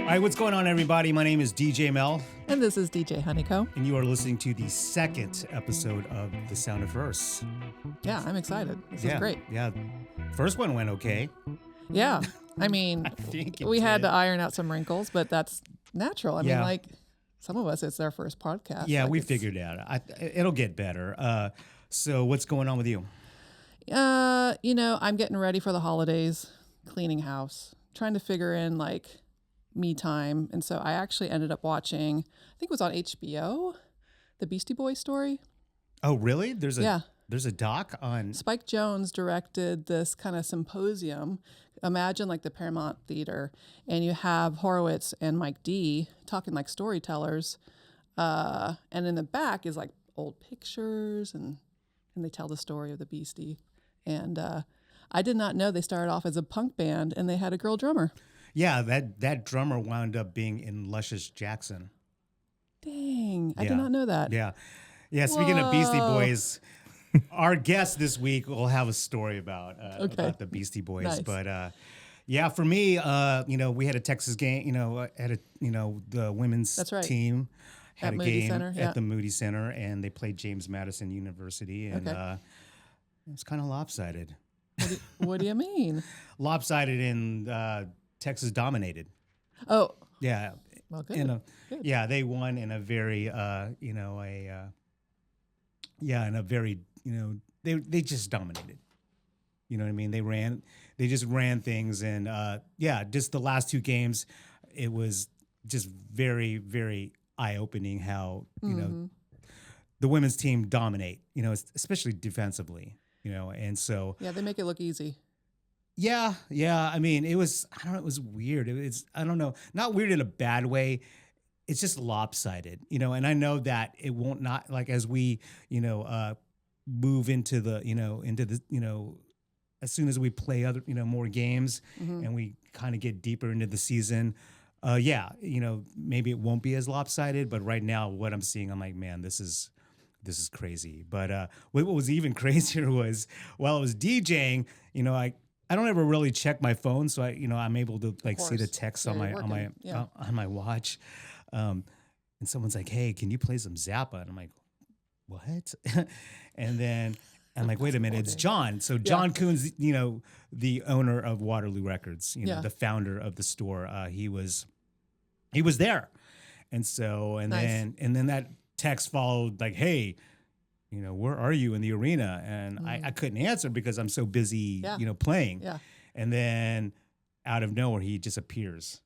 All right, what's going on, everybody? My name is DJ Mel. And this is DJ Honeycomb. And you are listening to the second episode of The Sound of Verse. Yeah, I'm excited. This is great. Yeah. First one went okay. Yeah. I mean, we had to iron out some wrinkles, but that's natural. I mean, like some of us, it's their first podcast. Yeah, like we figured it out. It'll get better. So what's going on with you? I'm getting ready for the holidays, cleaning house, trying to figure in like me time. And so I actually ended up watching, I think it was on HBO, the Beastie Boys story. Oh, really? There's a doc on... Spike Jonze directed this kind of symposium. Imagine like the Paramount Theater, and you have Horowitz and Mike D talking like storytellers. And in the back is like old pictures, and they tell the story of the Beastie. And I did not know they started off as a punk band, and they had a girl drummer. Yeah, that drummer wound up being in Luscious Jackson. Dang, I did not know that. Yeah. Yeah, speaking of Beastie Boys, our guest this week will have a story about the Beastie Boys. Nice. But for me, we had a Texas game, the women's team had at a Moody game Center, at the Moody Center, and they played James Madison University, and it was kind of lopsided. What do you mean? Lopsided and Texas dominated. Oh. Yeah. Well, good. Yeah, they won in a very, they just dominated. You know what I mean? They just ran things, and just the last two games, it was just very, very eye-opening how, the women's team dominate, especially defensively, and so. Yeah, they make it look easy. Yeah. I mean, it was weird. I don't know, not weird in a bad way. It's just lopsided, and I know that it won't not like as we, move into the, as soon as we play other, more games and we kind of get deeper into the season, maybe it won't be as lopsided, but right now what I'm seeing, I'm like, man, this is crazy. But what was even crazier was while I was DJing, I don't ever really check my phone, so I'm able to see the text on my watch, and someone's like, "Hey, can you play some Zappa?" And I'm like, "What?" And then I'm like, "Wait a minute, it's John." So John Coons, the owner of Waterloo Records, the founder of the store, he was there, and so then that text followed like, "Hey, where are you in the arena?" And I couldn't answer because I'm so busy, playing. Yeah. And then out of nowhere, he just appears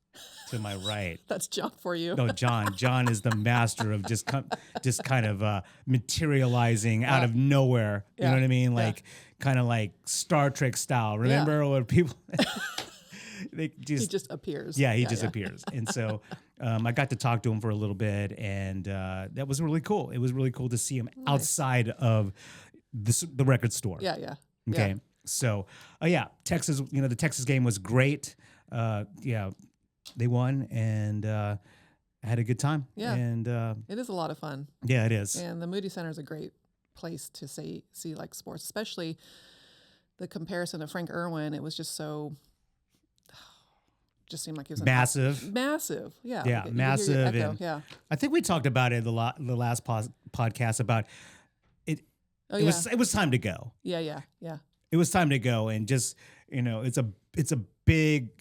to my right. That's John for you. No, John. John is the master of just kind of materializing out of nowhere. You know what I mean? Like kind of like Star Trek style. Remember when people... he just appears. Yeah, he just appears. And so I got to talk to him for a little bit, and that was really cool. It was really cool to see him outside of the record store. Yeah. Okay. So, Texas, the Texas game was great. They won, and I had a good time. Yeah. And it is a lot of fun. Yeah, it is. And the Moody Center is a great place to see like sports, especially the comparison of Frank Irwin. It was just so... just seemed like it was massive. Yeah. Yeah, massive. And I think we talked about it the last podcast about it. Oh, it was time to go. Yeah. It was time to go, and just it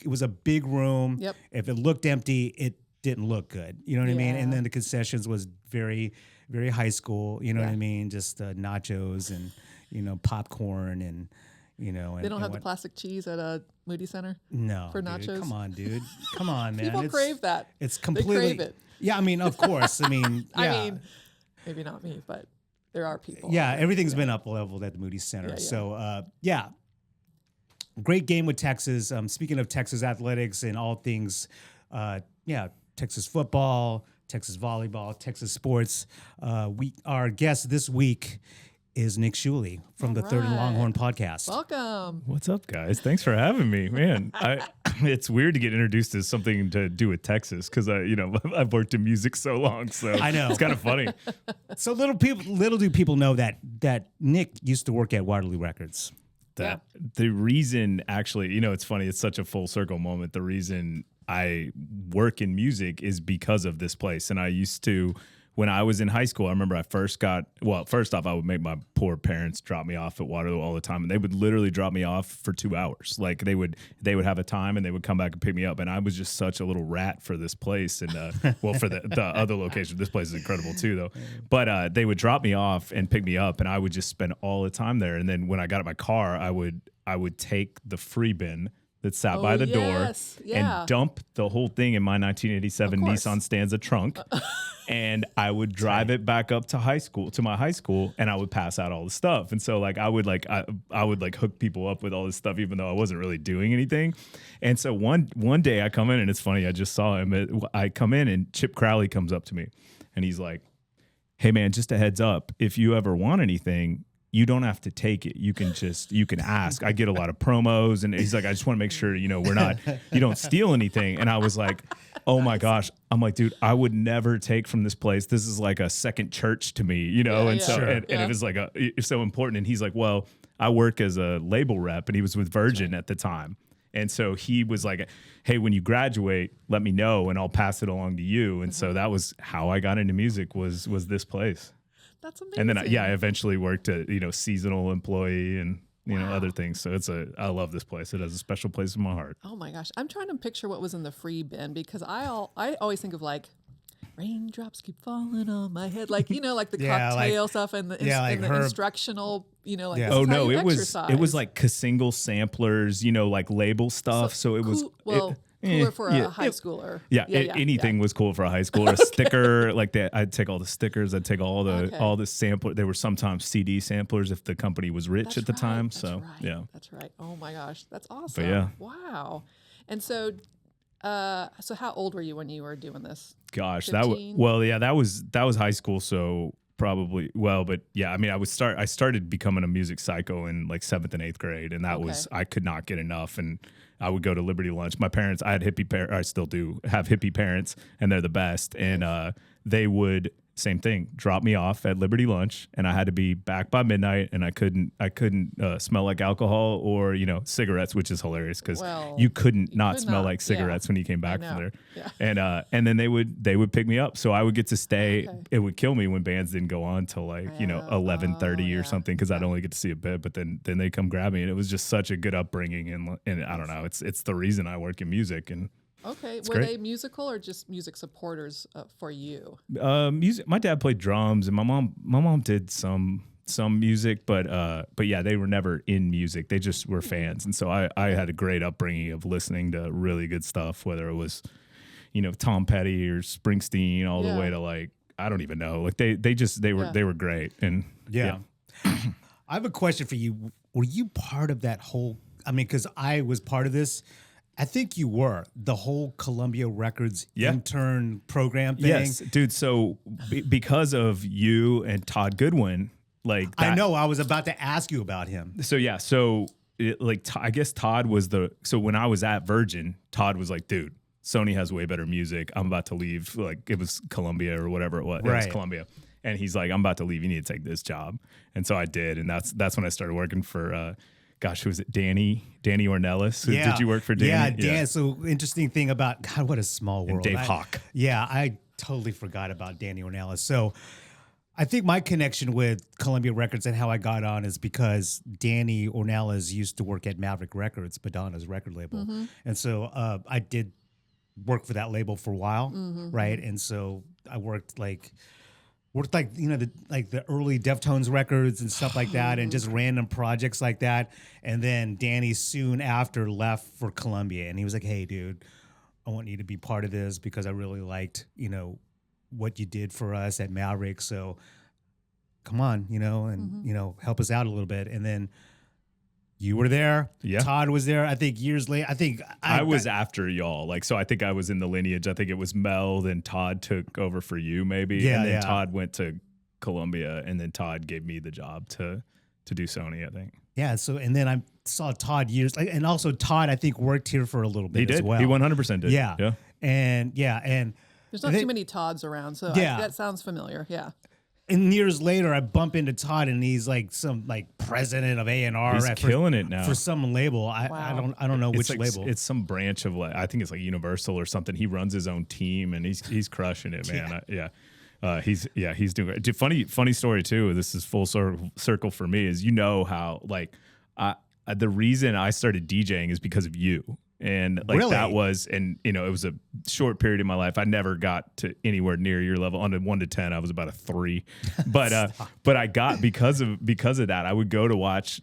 was a big room. Yep. If it looked empty, it didn't look good. You know what I mean? And then the concessions was very, very high school. You know what I mean? Just nachos and popcorn and. They don't have the plastic cheese at a Moody Center? No. For nachos? Dude, come on, dude. Come on, man. People crave that. It's completely... They crave it. Yeah, I mean, of course. I mean, yeah. I mean, maybe not me, but there are people. Yeah, everything's been up-leveled at the Moody Center. Yeah. So, great game with Texas. Speaking of Texas athletics and all things, Texas football, Texas volleyball, Texas sports. Our guest this week is Nick Shuley from the Third and Longhorn podcast. Welcome. What's up, guys? Thanks for having me, man. It's weird to get introduced to something to do with Texas because I've worked in music so long, so I know it's kind of funny. So little do people know that Nick used to work at Waterloo Records. The reason, actually, it's funny. It's such a full circle moment. The reason I work in music is because of this place. And I used to, when I was in high school, I remember I first off, I would make my poor parents drop me off at Waterloo all the time, and they would literally drop me off for 2 hours. Like they would have a time and they would come back and pick me up. And I was just such a little rat for this place. And for the other location, this place is incredible too, though. But they would drop me off and pick me up, and I would just spend all the time there. And then when I got in my car, I would take the free bin that sat by the door and dump the whole thing in my 1987 Nissan Stanza trunk. And I would drive it back up to my high school, and I would pass out all the stuff. And so I would hook people up with all this stuff, even though I wasn't really doing anything. And so one day I come in, and it's funny, I just saw him. I come in and Chip Crowley comes up to me, and he's like, "Hey man, just a heads up, if you ever want anything, you don't have to take it. You can ask. I get a lot of promos." And he's like, "I just want to make sure, you don't steal anything." And I was like, oh my gosh. I'm like, dude, I would never take from this place. This is like a second church to me, and it was like it's so important. And he's like, well, I work as a label rep, and he was with Virgin at the time. And so he was like, hey, when you graduate, let me know and I'll pass it along to you. And so that was how I got into music was this place. That's amazing. And then I eventually worked at, seasonal employee and, other things. So I love this place. It has a special place in my heart. Oh my gosh. I'm trying to picture what was in the free bin, because I always think of like raindrops keep falling on my head. Like, like the cocktail stuff and the instructional, Oh no, it was like single samplers, like label stuff. So it was cooler for a high schooler. Anything was cool for a high schooler. A sticker like that. I'd take all the stickers. I'd take all the sampler. There were sometimes CD samplers if the company was rich at the time. That's right. Oh my gosh, that's awesome. But wow. And so, so how old were you when you were doing this? Gosh, 15? that was high school. So probably I started becoming a music psycho in like 7th and 8th grade, and that was I could not get enough. And I would go to Liberty Lunch. My parents, I had hippie parents, I still do have hippie parents, and they're the best. And they would, same thing, drop me off at Liberty Lunch, and I had to be back by midnight, and I couldn't smell like alcohol or cigarettes, which is hilarious because you couldn't smell like cigarettes when you came back from there. Yeah. And then they would pick me up, so I would get to stay. Okay. It would kill me when bands didn't go on till 11:30 or something, because I'd only get to see a bit. But then they come grab me, and it was just such a good upbringing, and I don't know, it's the reason I work in music. And okay, were they musical or just music supporters for you? Music. My dad played drums, and my mom did some music, but yeah, they were never in music. They just were fans, and so I had a great upbringing of listening to really good stuff, whether it was Tom Petty or Springsteen, all the way to like I don't even know. Like they were great, and yeah. I have a question for you. Were you part of that whole? I mean, because I was part of this. I think you were the whole Columbia Records intern program thing. Yes, dude. So because of you and Todd Goodwin, like that, I know I was about to ask you about him. So yeah, I guess Todd was so when I was at Virgin, Todd was like, dude, Sony has way better music. I'm about to leave. Like it was Columbia or whatever it was. Right. It was Columbia. And he's like, I'm about to leave. You need to take this job. And so I did. And that's when I started working for gosh, who was it? Danny Ornelas. Yeah. Did you work for Danny? Yeah, Dan. So interesting thing about, God, what a small world. And Dave Hawk. I totally forgot about Danny Ornelas. So I think my connection with Columbia Records and how I got on is because Danny Ornelas used to work at Maverick Records, Madonna's record label. Mm-hmm. And so I did work for that label for a while, right? And so I worked like the early Deftones records and stuff like that, and just random projects like that. And then Danny soon after left for Columbia, and he was like, "Hey, dude, I want you to be part of this because I really liked what you did for us at Maverick. So come on, and help us out a little bit." And then you were there. Yeah. Todd was there. I think years later. I think I was after y'all. Like, so I think I was in the lineage. I think it was Mel, then Todd took over for you maybe. Yeah, and then Todd went to Columbia, and then Todd gave me the job to do Sony, I think. Yeah. So, and then I saw Todd and also Todd, I think, worked here for a little bit he did. as well. He 100% did. Yeah. Yeah. And there's not too many Todds around, so that sounds familiar. Yeah. and years later, I bump into Todd, and he's like some like president of A&R. He's killing it now for some label. I don't know which like, label. It's some branch of like, I think it's like Universal or something. He runs his own team, and he's crushing it, man. He's doing great. Funny story too. This is full circle for me. Is how like the reason I started DJing is because of you. And like really? That was, and it was a short period in my life. I never got to anywhere near your level. On a 1 to 10, I was about a 3. But I got because of that. I would go to watch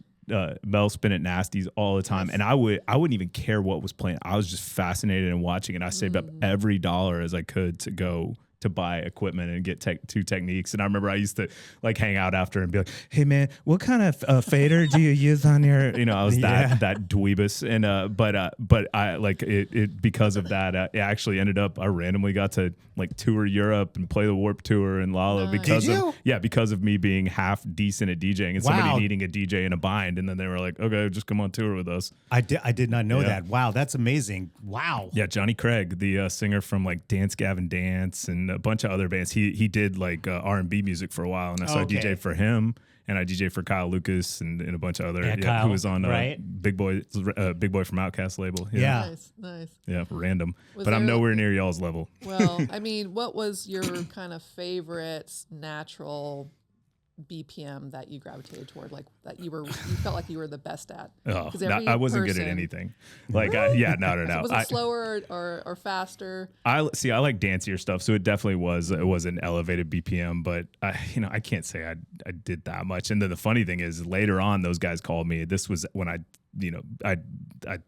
Mel spin at Nasties all the time, and I wouldn't even care what was playing. I was just fascinated in watching, and I saved up every dollar as I could to go to buy equipment and get 2 techniques. And I remember I used to like hang out after and be like, "Hey man, what kind of fader do you use on your?" I was that dweebus. And but I like it because of that. It actually ended up I randomly got to like tour Europe and play the Warp Tour and Lala because of me being half decent at DJing and somebody needing a DJ in a bind. And then they were like, "Okay, just come on tour with us." I did not know that. Wow, that's amazing. Wow. Yeah, Johnny Craig, the singer from like Dance Gavin Dance and a bunch of other bands. He did like R&B music for a while, and I started DJ for him, and I DJ for Kyle Lucas and a bunch of other Kyle, who was on right? Big Boy from Outkast label. Yeah. Nice. Yeah, random. But I'm nowhere near y'all's level. Well, I mean, what was your kind of favorite natural BPM that you gravitated toward, like that you felt like you were the best at? I wasn't good at anything. Like, no. So was it slower or faster? I like dancier stuff, so it definitely was. It was an elevated BPM, but I can't say I did that much. And then the funny thing is, later on, those guys called me. This was when I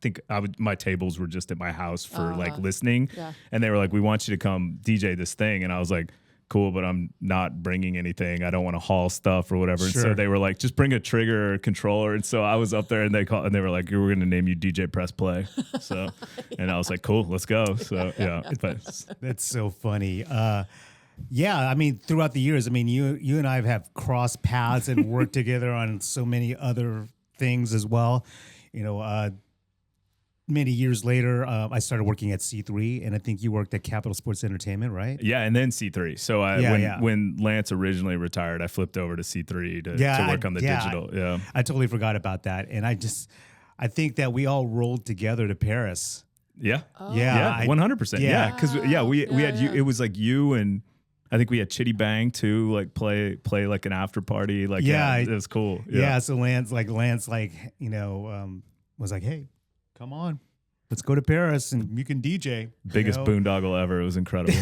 think my tables were just at my house for like listening, and they were like, "We want you to come DJ this thing," and I was like, "Cool, but I'm not bringing anything. I don't want to haul stuff or whatever." Sure. And so they were like, "Just bring a trigger or a controller." And so I was up there, and they were like, "We're going to name you DJ Press Play." So, and I was like, "Cool, let's go." So but That's so funny. I mean, throughout the years, I mean, you and I have crossed paths and worked together on so many other things as well. Many years later, I started working at C3, and I think you worked at Capital Sports Entertainment, right? Yeah, and then C3. So when Lance originally retired, I flipped over to C3 to work on the digital. Yeah, I totally forgot about that, and I think that we all rolled together to Paris. Yeah, Oh. yeah, 100%. Yeah, because we had you. It was like you and I think we had Chitty Bang too, like play like an after party. Like it was cool. Yeah, so Lance was like, "Hey, come on, let's go to Paris and you can DJ." Biggest boondoggle ever. It was incredible.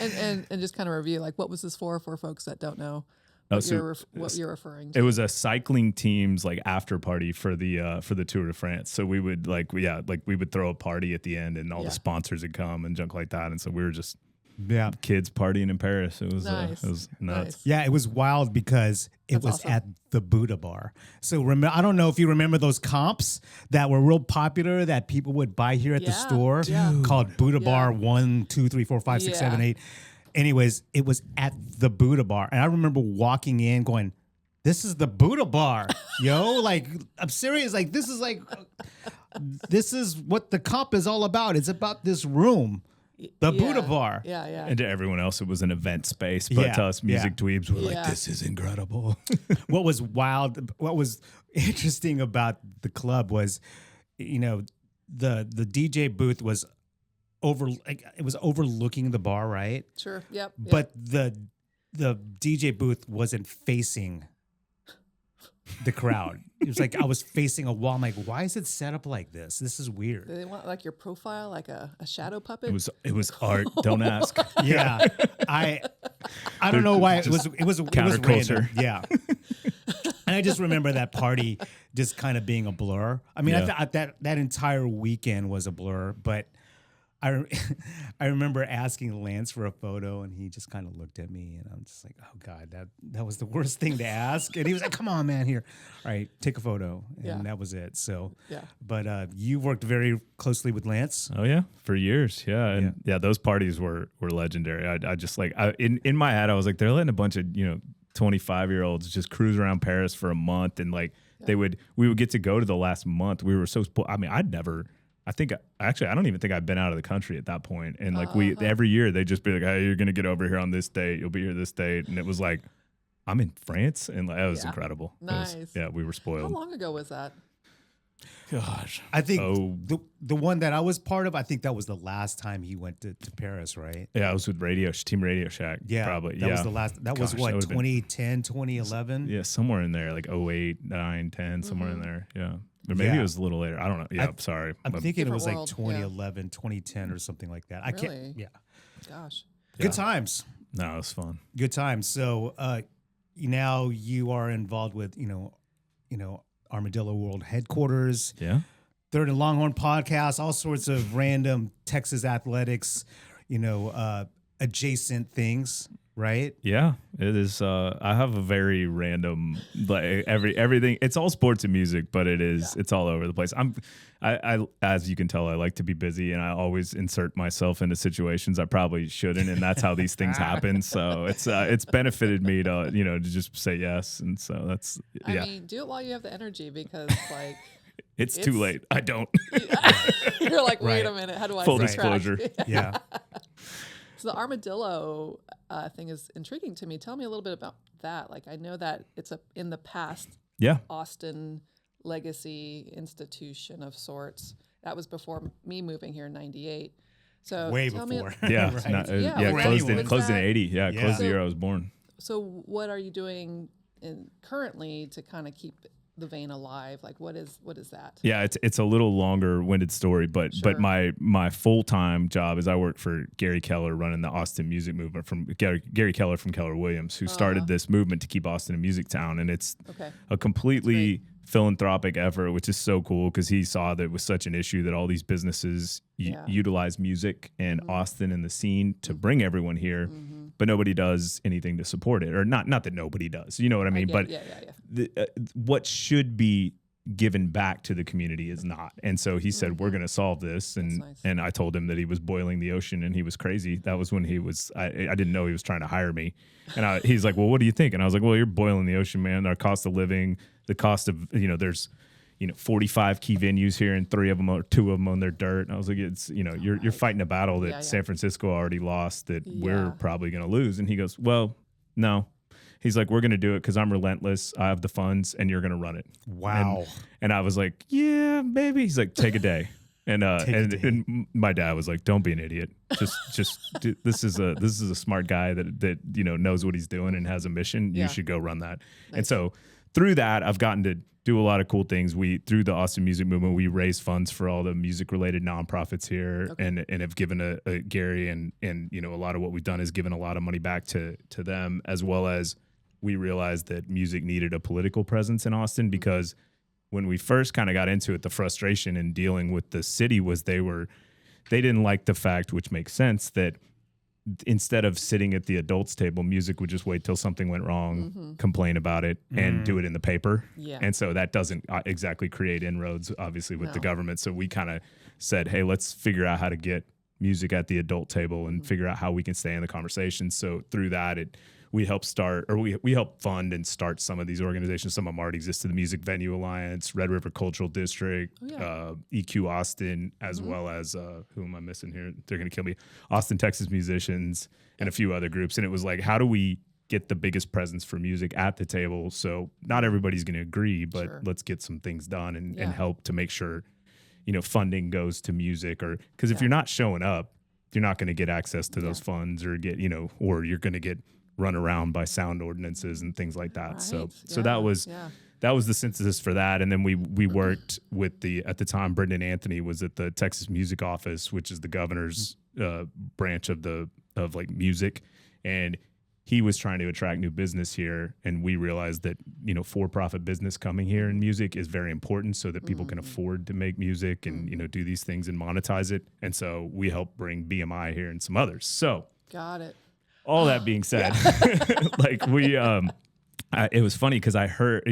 and just kind of review, like, what was this for folks that don't know what you're referring to? It was a cycling team's like after party for the Tour de France. So we would we would throw a party at the end, and all the sponsors would come and junk like that. And so we were just kids partying in Paris. It was nice. It was nuts. Nice. Yeah, it was wild because it was awesome. At the Buddha Bar. So I don't know if you remember those comps that were real popular that people would buy here at the store called Buddha Bar 1, 2, 3, 4, 5, 6, 7, 8. Anyways, it was at the Buddha Bar. And I remember walking in going, "This is the Buddha Bar, yo." Like, I'm serious. Like, this is what the comp is all about. It's about this room. The Buddha Bar. Yeah. And to everyone else, it was an event space. But to us music dweebs, we're like, "This is incredible." What was wild, what was interesting about the club was, the DJ booth was overlooking the bar, right? Sure. Yep. But the DJ booth wasn't facing the crowd. It was like I was facing a wall. I'm like, why is it set up like this? This is weird. Do they want like your profile, like a shadow puppet? It was art. Don't ask. Yeah, I don't know why it was counterculture. Random. Yeah, and I just remember that party just kind of being a blur. I mean, I thought that entire weekend was a blur, but I remember asking Lance for a photo, and he just kind of looked at me, and I'm just like, "Oh God, that was the worst thing to ask." And he was like, "Come on, man, here, all right, take a photo," and that was it. So, but you worked very closely with Lance. Oh yeah, for years, and those parties were legendary. I just like in my head, I was like, they're letting a bunch of 25-year-olds just cruise around Paris for a month, and like we would get to go to the last month. We were so I mean, I'd never I think actually I don't even think I've been out of the country at that point. And like every year they just be like, hey, you're gonna get over here on this date. You'll be here this date. And it was like, I'm in France, and like, that was incredible. Nice. We were spoiled. How long ago was that? Gosh, I think the one that I was part of, I think that was the last time he went to Paris, right? Yeah, I was with Team Radio Shack. Yeah, probably. That was the last. That was what, 2010, 2011? Yeah, somewhere in there, like 08, 9, 10, somewhere in there. Yeah. Or maybe it was a little later. I don't know. Yeah, sorry. I'm thinking it was like world. 2011, 2010 or something like that. I Really? can't. Yeah. Gosh. Good times. No, it was fun. Good times. So now you are involved with, Armadillo World Headquarters. Yeah. Third and Longhorn podcast, all sorts of random Texas athletics, adjacent things, right? Yeah, it is. I have a very random, like everything. It's all sports and music, but it's all over the place. I as you can tell, I like to be busy, and I always insert myself into situations I probably shouldn't, and that's how these things happen. So it's benefited me to just say yes, and so that's I mean, do it while you have the energy, because like it's too late. I don't. You're like, wait Right. a minute, how do I Full subtract? disclosure. Yeah. So the armadillo thing is intriguing to me. Tell me a little bit about that. Like, I know that it's in the past Yeah. Austin legacy institution of sorts. That was before me moving here in '98. So Way tell before. Me, Yeah, Right. closed anyone. in 80. Yeah, Yeah. closed the year I was born. so what are you doing currently to kind of keep the vein alive? Like, what is that? Yeah, it's a little longer winded story, but Sure. my full time job is I work for Gary Keller, running the Austin music movement from Gary Keller from Keller Williams, who started this movement to keep Austin a music town, and it's a completely philanthropic effort, which is so cool because he saw that it was such an issue that all these businesses utilize music and Austin and the scene to bring everyone here, but nobody does anything to support it, or not that nobody does, you know what I mean? But what should be given back to the community is not. And so he said, we're going to solve this. And and I told him that he was boiling the ocean and he was crazy. That was when I didn't know he was trying to hire me. And he's like, well, what do you think? And I was like, well, you're boiling the ocean, man. Our cost of living, the cost of, there's 45 key venues here, and 2 of them on their dirt. And I was like, it's, you're fighting a battle that San Francisco already lost, that we're probably going to lose. And he goes, well, no. He's like, we're going to do it because I'm relentless. I have the funds, and you're going to run it. Wow. And I was like, yeah, maybe. He's like, take a day. And and my dad was like, don't be an idiot. This is a smart guy that knows what he's doing and has a mission. You should go run that. Nice. And so through that, I've gotten to do a lot of cool things. Through the Austin Music Movement, we raise funds for all the music related nonprofits here, and have given a Gary and a lot of what we've done is given a lot of money back to them, as well as we realized that music needed a political presence in Austin, because when we first kind of got into it, the frustration in dealing with the city was they didn't like the fact, which makes sense, that instead of sitting at the adults table, music would just wait till something went wrong, complain about it, and do it in the paper. Yeah. And so that doesn't exactly create inroads, obviously, with the government. So we kind of said, hey, let's figure out how to get music at the adult table and figure out how we can stay in the conversation. So through that, we helped we helped fund and start some of these organizations. Some of them already existed: the Music Venue Alliance, Red River Cultural District, EQ Austin, as well as who am I missing here? They're going to kill me. Austin, Texas Musicians, and a few other groups. And it was like, how do we get the biggest presence for music at the table? So not everybody's going to agree, but let's get some things done and help to make sure funding goes to music, or because if you're not showing up, you're not going to get access to those funds, or get or you're going to get run around by sound ordinances and things like that. Right. So that was the synthesis for that. And then we worked with at the time, Brendan Anthony was at the Texas Music Office, which is the governor's branch of like music. And he was trying to attract new business here. And we realized that, for-profit business coming here in music is very important, so that people can afford to make music and, do these things and monetize it. And so we helped bring BMI here and some others. So got it. All that being said, like it was funny because I heard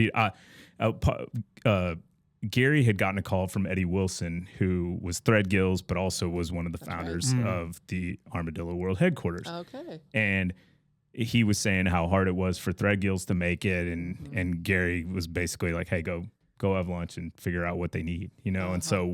Gary had gotten a call from Eddie Wilson, who was Threadgill's, but also was one of the founders of the Armadillo World Headquarters. Okay. And he was saying how hard it was for Threadgill's to make it, and Gary was basically like, hey, go have lunch and figure out what they need, And so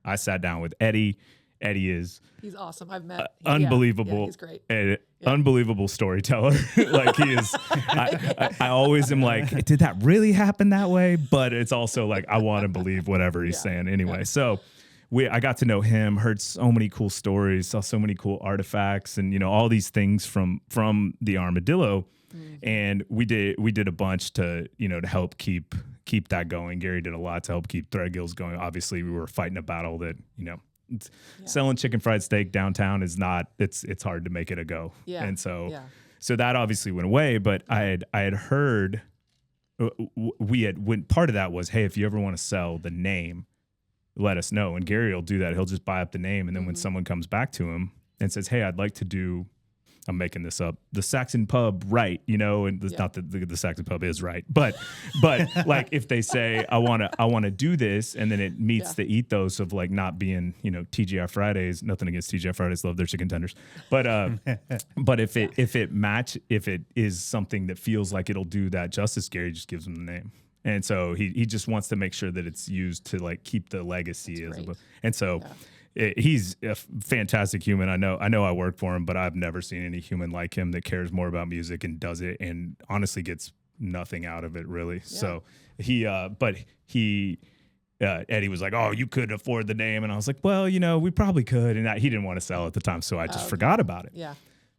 I sat down with Eddie. Eddie is He's awesome. I've met. unbelievable. Yeah, he's great. Unbelievable storyteller. Like he is. I always am like, did that really happen that way? But it's also like I want to believe whatever he's saying anyway. Yeah. So I got to know him, heard so many cool stories, saw so many cool artifacts, and all these things from the armadillo. And we did a bunch to to help keep that going. Gary did a lot to help keep Threadgills going. Obviously, we were fighting a battle that selling chicken fried steak downtown is not. It's hard to make it a go. Yeah. And so that obviously went away. But I had heard when part of that was, hey, if you ever want to sell the name, let us know. And Gary will do that. He'll just buy up the name, and then when someone comes back to him and says, hey, I'd like to do, I'm making this up, the Saxon Pub right, and it's not that the Saxon Pub is right, but like if they say I want to do this, and then it meets the ethos of like not being TGI Fridays, nothing against TGI Fridays, love their chicken tenders, but if it is something that feels like it'll do that justice, Gary just gives them the name. And so he just wants to make sure that it's used to like keep the legacy and so he's a fantastic human. I know I work for him, but I've never seen any human like him that cares more about music and does it and honestly gets nothing out of it really. Yeah. So Eddie was like, oh, you could afford the name. And I was like, well, we probably could. And he didn't want to sell at the time. So I just forgot about it. Yeah.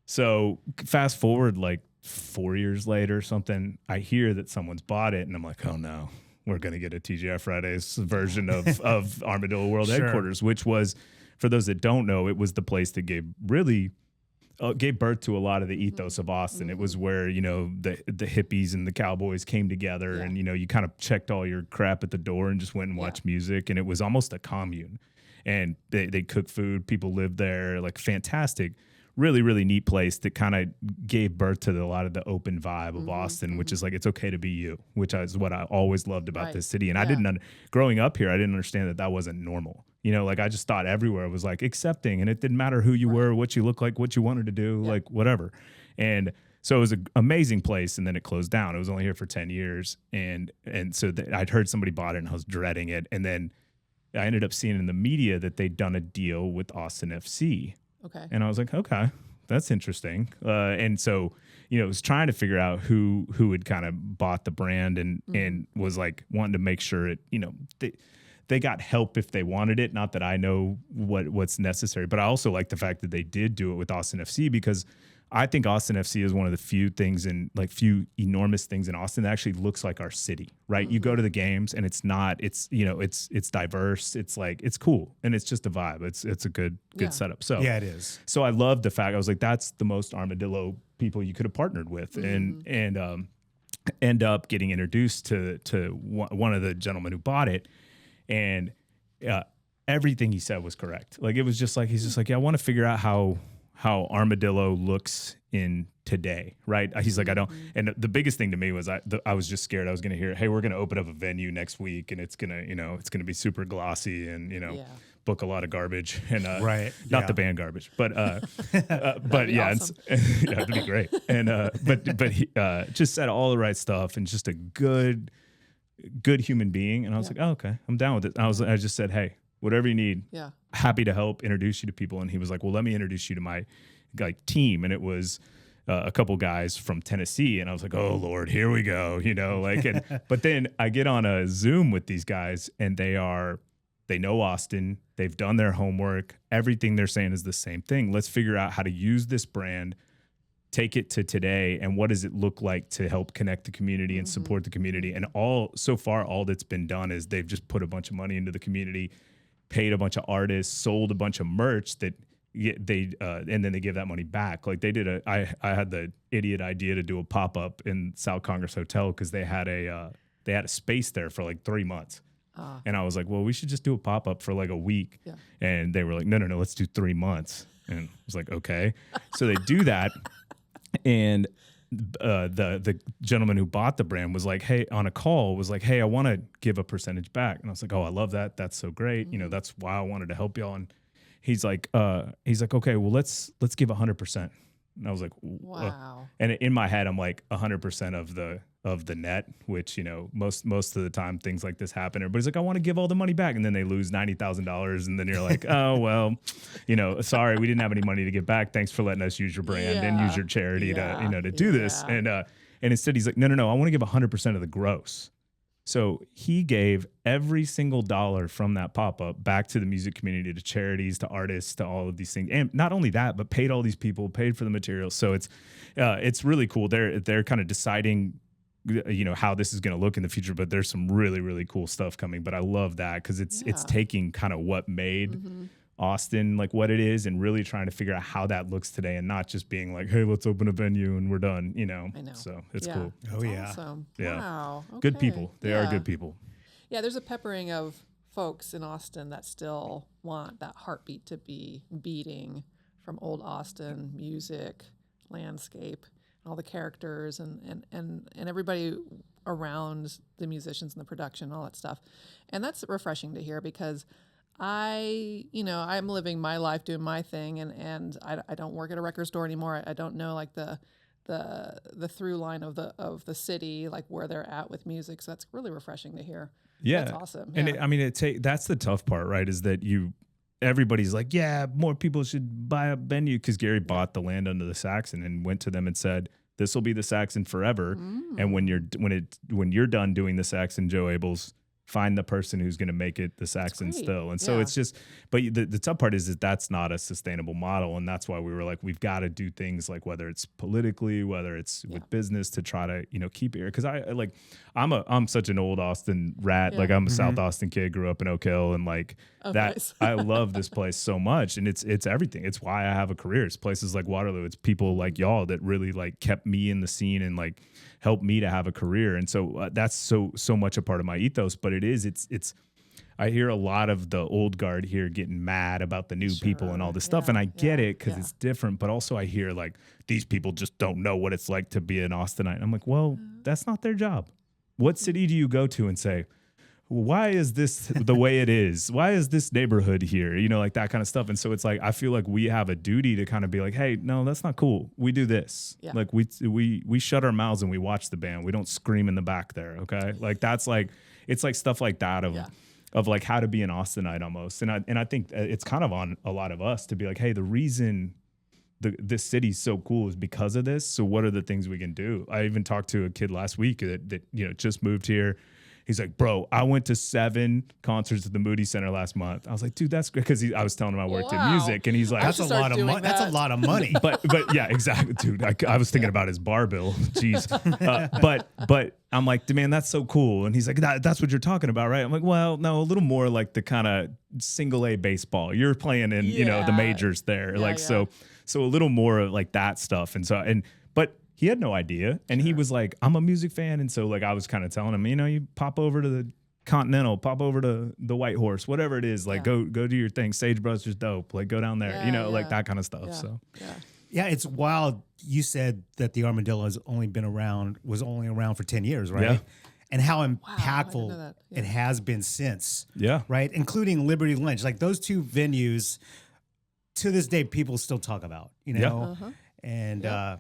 So fast forward like 4 years later or something, I hear that someone's bought it and I'm like, oh no, we're going to get a TGI Fridays version of Armadillo World Headquarters, which was, for those that don't know, it was the place that gave birth to a lot of the ethos of Austin. It was where, the hippies and the cowboys came together and, you kind of checked all your crap at the door and just went and watched music. And it was almost a commune, and they cooked food. People lived there, like fantastic, really, really neat place that kind of gave birth to a lot of the open vibe of Austin, which is like, it's okay to be you, which is what I always loved about this city. And I growing up here, I didn't understand that wasn't normal. Like I just thought everywhere was like accepting, and it didn't matter who you were, what you looked like, what you wanted to do, like whatever. And so it was an amazing place, and then it closed down. It was only here for 10 years. And so I'd heard somebody bought it and I was dreading it. And then I ended up seeing in the media that they'd done a deal with Austin FC. Okay. And I was like, okay, that's interesting. And so, was trying to figure out who had kind of bought the brand and was like wanting to make sure it, they got help if they wanted it. Not that I know what's necessary, but I also like the fact that they did do it with Austin FC, because I think Austin FC is one of the few enormous things in Austin that actually looks like our city, right? You go to the games and it's diverse. It's like, it's cool. And it's just a vibe. It's a good setup. So yeah, it is. So I love the fact, I was like, that's the most Armadillo people you could have partnered with. And end up getting introduced to one of the gentlemen who bought it. And everything he said was correct. Like, it was just like, he's just like, yeah, I want to figure out how Armadillo looks in today, right? He's like, I don't. And the biggest thing to me was I was just scared I was going to hear, hey, we're going to open up a venue next week and it's going to, it's going to be super glossy and, book a lot of garbage and not the band garbage, but yeah, awesome. It'd be great. And but he just said all the right stuff and just a good human being. And I was like, oh, okay, I'm down with it. I just said, hey, whatever you need, happy to help introduce you to people. And he was like, well, let me introduce you to my team. And it was a couple guys from Tennessee. And I was like, oh Lord, here we go. But then I get on a Zoom with these guys and they know Austin. They've done their homework. Everything they're saying is the same thing. Let's figure out how to use this brand, take it to today, and what does it look like to help connect the community and support the community. And all that's been done is they've just put a bunch of money into the community, paid a bunch of artists, sold a bunch of merch that and then they give that money back. Like they did I had the idiot idea to do a pop-up in South Congress Hotel because they had a space there for like 3 months. And I was like, well, we should just do a pop-up for like a week. Yeah. And they were like, no, let's do 3 months. And I was like, okay. So they do that. And the gentleman who bought the brand was like, hey, on a call was like, hey, I want to give a percentage back. And I was like, oh, I love that. That's so great. That's why I wanted to help y'all. And he's like, okay, well, let's give 100%. And I was like, Wow. And in my head, I'm like 100% of the net, which, you know, most of the time things like this happen. Everybody's like, I want to give all the money back. And then they lose $90,000. And then you're like, oh, well, you know, sorry, we didn't have any money to give back. Thanks for letting us use your brand and use your charity to, you know, to do this. And instead he's like, no, I want to give 100% of the gross. So he gave every single dollar from that pop-up back to the music community, to charities, to artists, to all of these things. And not only that, but paid all these people, paid for the materials. So it's really cool. They're kind of deciding, you know, how this is going to look in the future, but there's some really, really cool stuff coming. But I love that because it's taking kind of what made Austin like what it is and really trying to figure out how that looks today, and not just being like, hey, let's open a venue and we're done, you know. I know. So it's cool. Oh, yeah. Awesome. Yeah. Wow. Okay. Good people. They are good people. Yeah, there's a peppering of folks in Austin that still want that heartbeat to be beating from old Austin music, landscape, all the characters and everybody around the musicians and the production, all that stuff. And that's refreshing to hear because I'm living my life doing my thing and I don't work at a record store anymore. I don't know like the through line of the city, like where they're at with music. So that's really refreshing to hear. Yeah. That's awesome. And Yeah. that's the tough part, right? Is that everybody's like, yeah, more people should buy a venue, because Gary bought the land under the Saxon and went to them and said, this will be the Saxon forever. And when you're done doing the Saxon, Joe Abels, find the person who's going to make it the Saxon still. And so it's just, but the tough part is that that's not a sustainable model. And that's why we were like, we've got to do things like, whether it's politically, whether it's with business, to try to, you know, keep it here. Cause I'm such an old Austin rat. Like I'm a South Austin kid, grew up in Oak Hill, and like Nice. I love this place so much. And it's everything. It's why I have a career. It's places like Waterloo. It's people like y'all that really like kept me in the scene and like helped me to have a career. And so that's so much a part of my ethos, but it's I hear a lot of the old guard here getting mad about the new people and all this stuff. And I get it, because it's different, but also I hear like, these people just don't know what it's like to be an Austinite. And I'm like, well, that's not their job. What city do you go to and say, why is this the way it is? Why is this neighborhood here? You know, like that kind of stuff. And so it's like, I feel like we have a duty to kind of be like, hey, no, that's not cool. We do this. Yeah. Like we shut our mouths and we watch the band. We don't scream in the back there. Okay. Like that's like, it's like stuff like that of like how to be an Austinite almost. And I think it's kind of on a lot of us to be like, hey, the reason this city's so cool is because of this. So what are the things we can do? I even talked to a kid last week that you know, just moved here. He's like, bro, I went to 7 concerts at the Moody Center last month. I was like, dude, that's great. Because I was telling him I worked in music, and he's like, that's a lot of money. That's a lot of money. But yeah, exactly, dude. I was thinking about his bar bill. Jeez. But I'm like, man, that's so cool. And he's like, that's what you're talking about, right? I'm like, well, no, a little more like the kind of single A baseball. You're playing in, you know, the majors there. So a little more like that stuff. But he had no idea. And he was like, I'm a music fan. And so like I was kind of telling him, you know, you pop over to the Continental, pop over to the White Horse, whatever it is, like go do your thing. Sagebrush is dope. Like go down there, you know, like that kind of stuff. Yeah, it's wild. You said that the Armadillo was only around for 10 years, right? Yeah. And how impactful it has been since. Yeah. Right? Including Liberty Lynch. Like those two venues, to this day, people still talk about, you know? And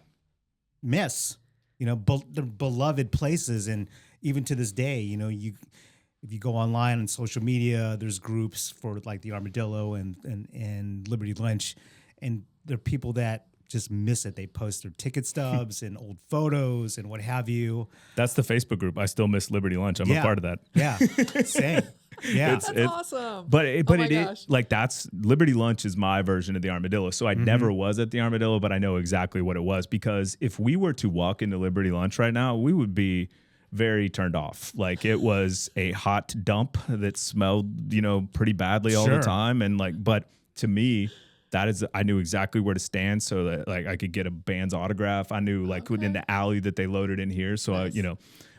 miss, you know, they're beloved places. And even to this day, you know, if you go online and social media, there's groups for like the Armadillo and Liberty Lynch, and there are people that just miss it. They post their ticket stubs and old photos and what have you. That's the Facebook group. I still miss Liberty Lunch. I'm a part of that. Yeah, same. Yeah, that's awesome. But it is like, that's Liberty Lunch is my version of the Armadillo. So I never was at the Armadillo, but I know exactly what it was, because if we were to walk into Liberty Lunch right now, we would be very turned off. Like it was a hot dump that smelled, you know, pretty badly all the time. And like, but to me, I knew exactly where to stand so that like I could get a band's autograph. I knew like in the alley that they loaded in here. So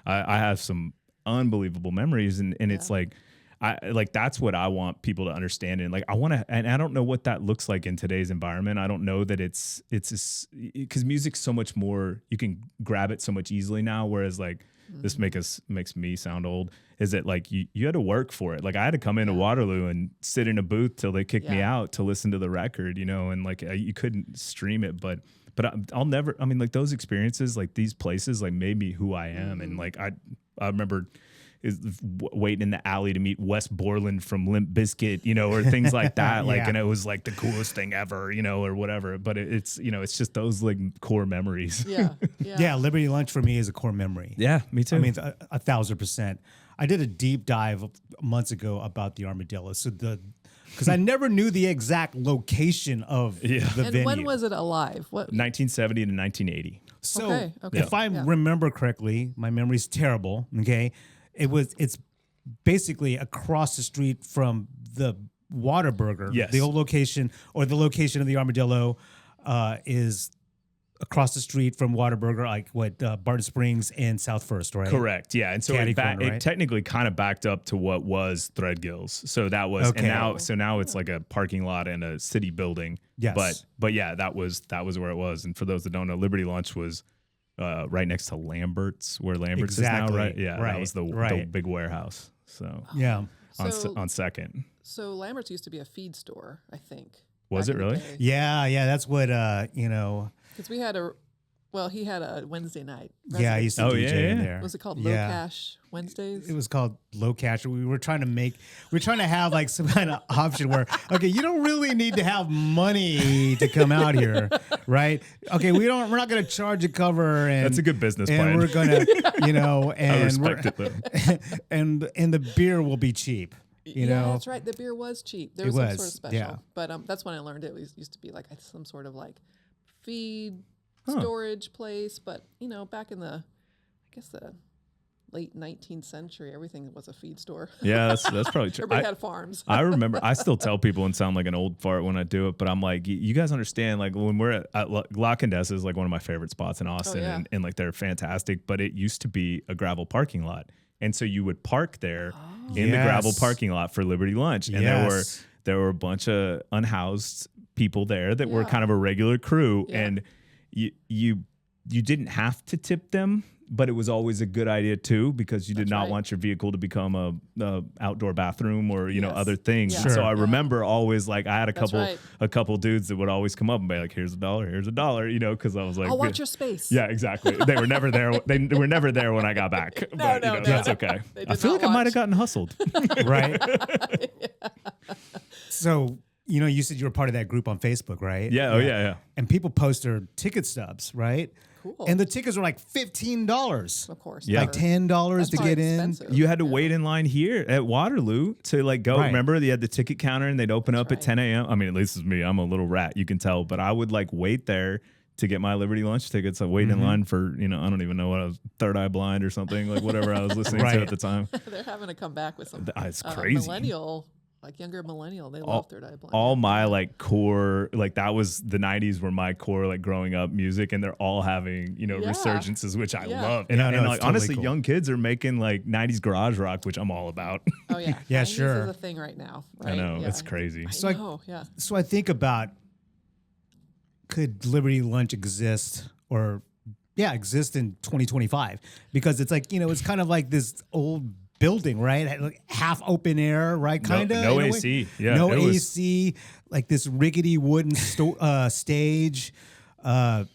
I have some unbelievable memories, and it's like, that's what I want people to understand. And like, and I don't know what that looks like in today's environment. I don't know that it's because music's so much more, you can grab it so much easily now. Whereas like this makes me sound old, is that like you had to work for it. Like I had to come into Waterloo and sit in a booth till they kicked me out to listen to the record, you know, and like you couldn't stream it, but I'll never, I mean, like those experiences, like these places, like made me who I am. And like I remember waiting in the alley to meet Wes Borland from Limp Bizkit, you know, or things like that. Like, and it was like the coolest thing ever, you know, or whatever. But it's, you know, it's just those like core memories. Yeah, Liberty Lunch for me is a core memory. Yeah, me too. I mean, 1,000%. I did a deep dive months ago about the Armadillo. So because I never knew the exact location of the venue. And when was it alive? What? 1970 to 1980. So if I remember correctly, my memory's terrible. Okay, it's basically across the street from the Whataburger. Yes. The old location, or the location of the Armadillo is across the street from Whataburger, like Barton Springs and South First, right? Correct. Yeah. And so it technically kind of backed up to what was Threadgill's. So that was, and now it's like a parking lot and a city building. Yes. But yeah, that was where it was. And for those that don't know, Liberty Lunch was right next to Lambert's, where Lambert's is now, right? Yeah. That was the big warehouse. So yeah. On Second. So Lambert's used to be a feed store, I think. Was it really? Yeah. That's what, you know. Because he had a Wednesday night. Yeah, I used to DJ in there. Was it called Low Cash Wednesdays? It was called Low Cash. We were trying to have like some kind of option where, okay, you don't really need to have money to come out here, right? Okay, we're not going to charge a cover, and that's a good business plan. And we're going to, you know, and I respect it though. and the beer will be cheap. You know, that's right. The beer was cheap. There was some sort of special, but that's when I learned it used to be like some sort of like feed storage place. But you know, back in the late 19th century, everything was a feed store. Yeah, that's probably true. Everybody had farms. I remember, I still tell people and sound like an old fart when I do it, but I'm like, you guys understand, like when we're at La Condesa is like one of my favorite spots in Austin, and like they're fantastic, but it used to be a gravel parking lot. And so you would park there in the gravel parking lot for Liberty Lunch. And there were a bunch of unhoused people there that were kind of a regular crew. Yeah. And you didn't have to tip them, but it was always a good idea too, because you did not want your vehicle to become a outdoor bathroom or, you know, other things. Yeah. So I remember always like I had a couple dudes that would always come up and be like, here's $1, you know, because I was like, I'll watch your space. Yeah, exactly. They were never there. They were never there when I got back. But that's okay. I feel like I might have gotten hustled. Right. So, you know, you said you were part of that group on Facebook, right? Yeah. Oh, yeah. And people post their ticket stubs, right? Cool. And the tickets were like $15. Of course. Yeah. Like $10 to get expensive. You had to wait in line here at Waterloo to like go. Right. Remember, they had the ticket counter and they'd open up at 10 a.m. I mean, at least it's me. I'm a little rat, you can tell. But I would like wait there to get my Liberty Lunch tickets. I waited in line for, you know, I don't even know what I was, Third Eye Blind or something, like whatever I was listening to at the time. They're having to come back with some it's crazy. Millennial. Like younger millennial, they love Third Eye Blind. All my like core, like that was the 90s were my core, like growing up music, and they're all having, you know, resurgences, which I love. And, and like totally honestly, cool. Young kids are making like 90s garage rock, which I'm all about. Oh yeah. Yeah, 90s sure. is a thing right now. Right? I know, it's crazy. So I think about, could Liberty Lunch exist exist in 2025? Because it's like, you know, it's kind of like this old building, right? Like half open air, right? Kind of no AC. Yeah, no AC. Like this rickety wooden stage. I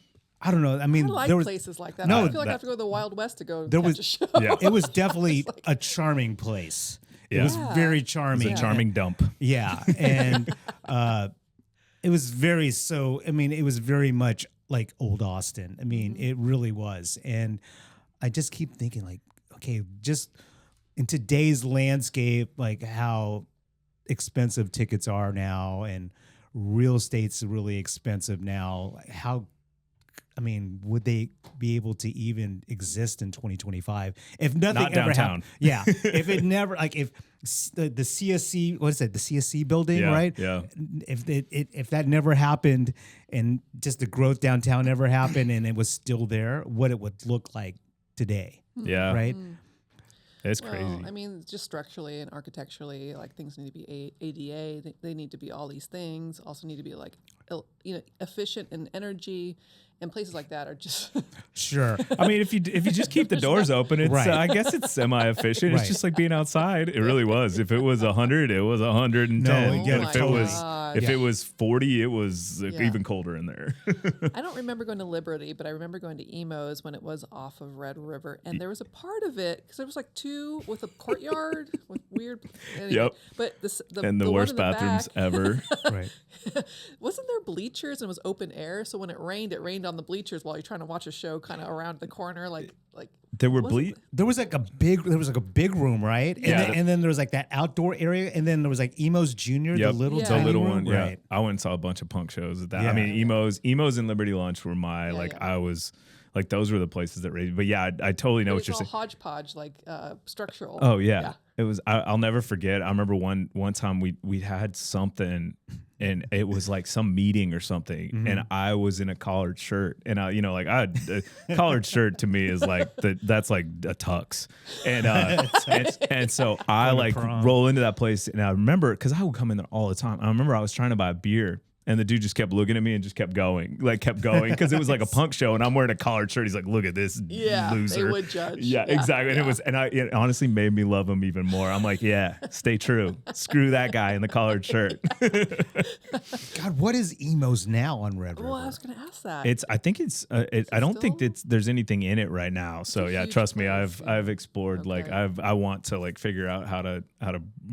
don't know. I mean, I like places like that. I feel like I have to go to the Wild West to go catch a show. Yeah. It was definitely a charming place. Yeah. It was very charming. It was a charming dump. Yeah, and it was it was very much like old Austin. I mean, it really was. And I just keep thinking like, okay, just in today's landscape, like how expensive tickets are now and real estate's really expensive now. Would they be able to even exist in 2025 if nothing Not ever downtown? happened? Yeah, if it never, like if the CSC, what is it, the CSC building, right? Yeah. If that never happened and just the growth downtown never happened and it was still there, what it would look like today? Yeah. Right. It's crazy. I mean, just structurally and architecturally, like things need to be ADA. They need to be all these things. Also need to be like efficient in energy, and places like that are just Sure. I mean, if you just keep the doors open, it's Right. I guess it's semi-efficient. Right. It's just like being outside. It really was. If it was 100, it was 110. No, yeah, if it was God. if it was 40, it was Yeah. even colder in there. I don't remember going to Liberty, but I remember going to Emo's when it was off of Red River, and there was a part of it because there was like two with a courtyard with weird. Anyway, Yep. But And the one worst in the bathrooms back, ever. Right. wasn't there bleachers and it was open air? So when it rained on the bleachers while you're trying to watch a show, kind of around the corner, like. There were wasn't- There was like a big room, right? And, Yeah. then, and then there was like that outdoor area, and then there was like Emo's Junior, Yep. the little Yeah. The tiny little room. one, yeah. Right. I went and saw a bunch of punk shows at that. Yeah. I mean, emos and Liberty Lunch were my Yeah. I was like those were the places that raised. But yeah, I totally know It what was you're all saying. hodgepodge, like structural. Oh yeah. It was. I'll never forget. I remember one time we had something, and it was like some meeting or something, and I was in a collared shirt, and a collared shirt to me is like that's like a tux, and so I like prom. roll into that place, and I remember because I would come in there all the time. I remember I was trying to buy a beer. And the dude just kept looking at me and just kept going because it was like a punk show and I'm wearing a collared shirt. He's like, "Look at this Yeah, loser." they would judge. Yeah, exactly. And it honestly made me love him even more. I'm like, yeah, stay true. Screw that guy in the collared shirt. God, what is Emo's now on Red River? Well, I was going to ask that. I think I don't think still? there's anything in it right now. So a yeah, huge trust me, place, I've explored like Okay. I want to like figure out how to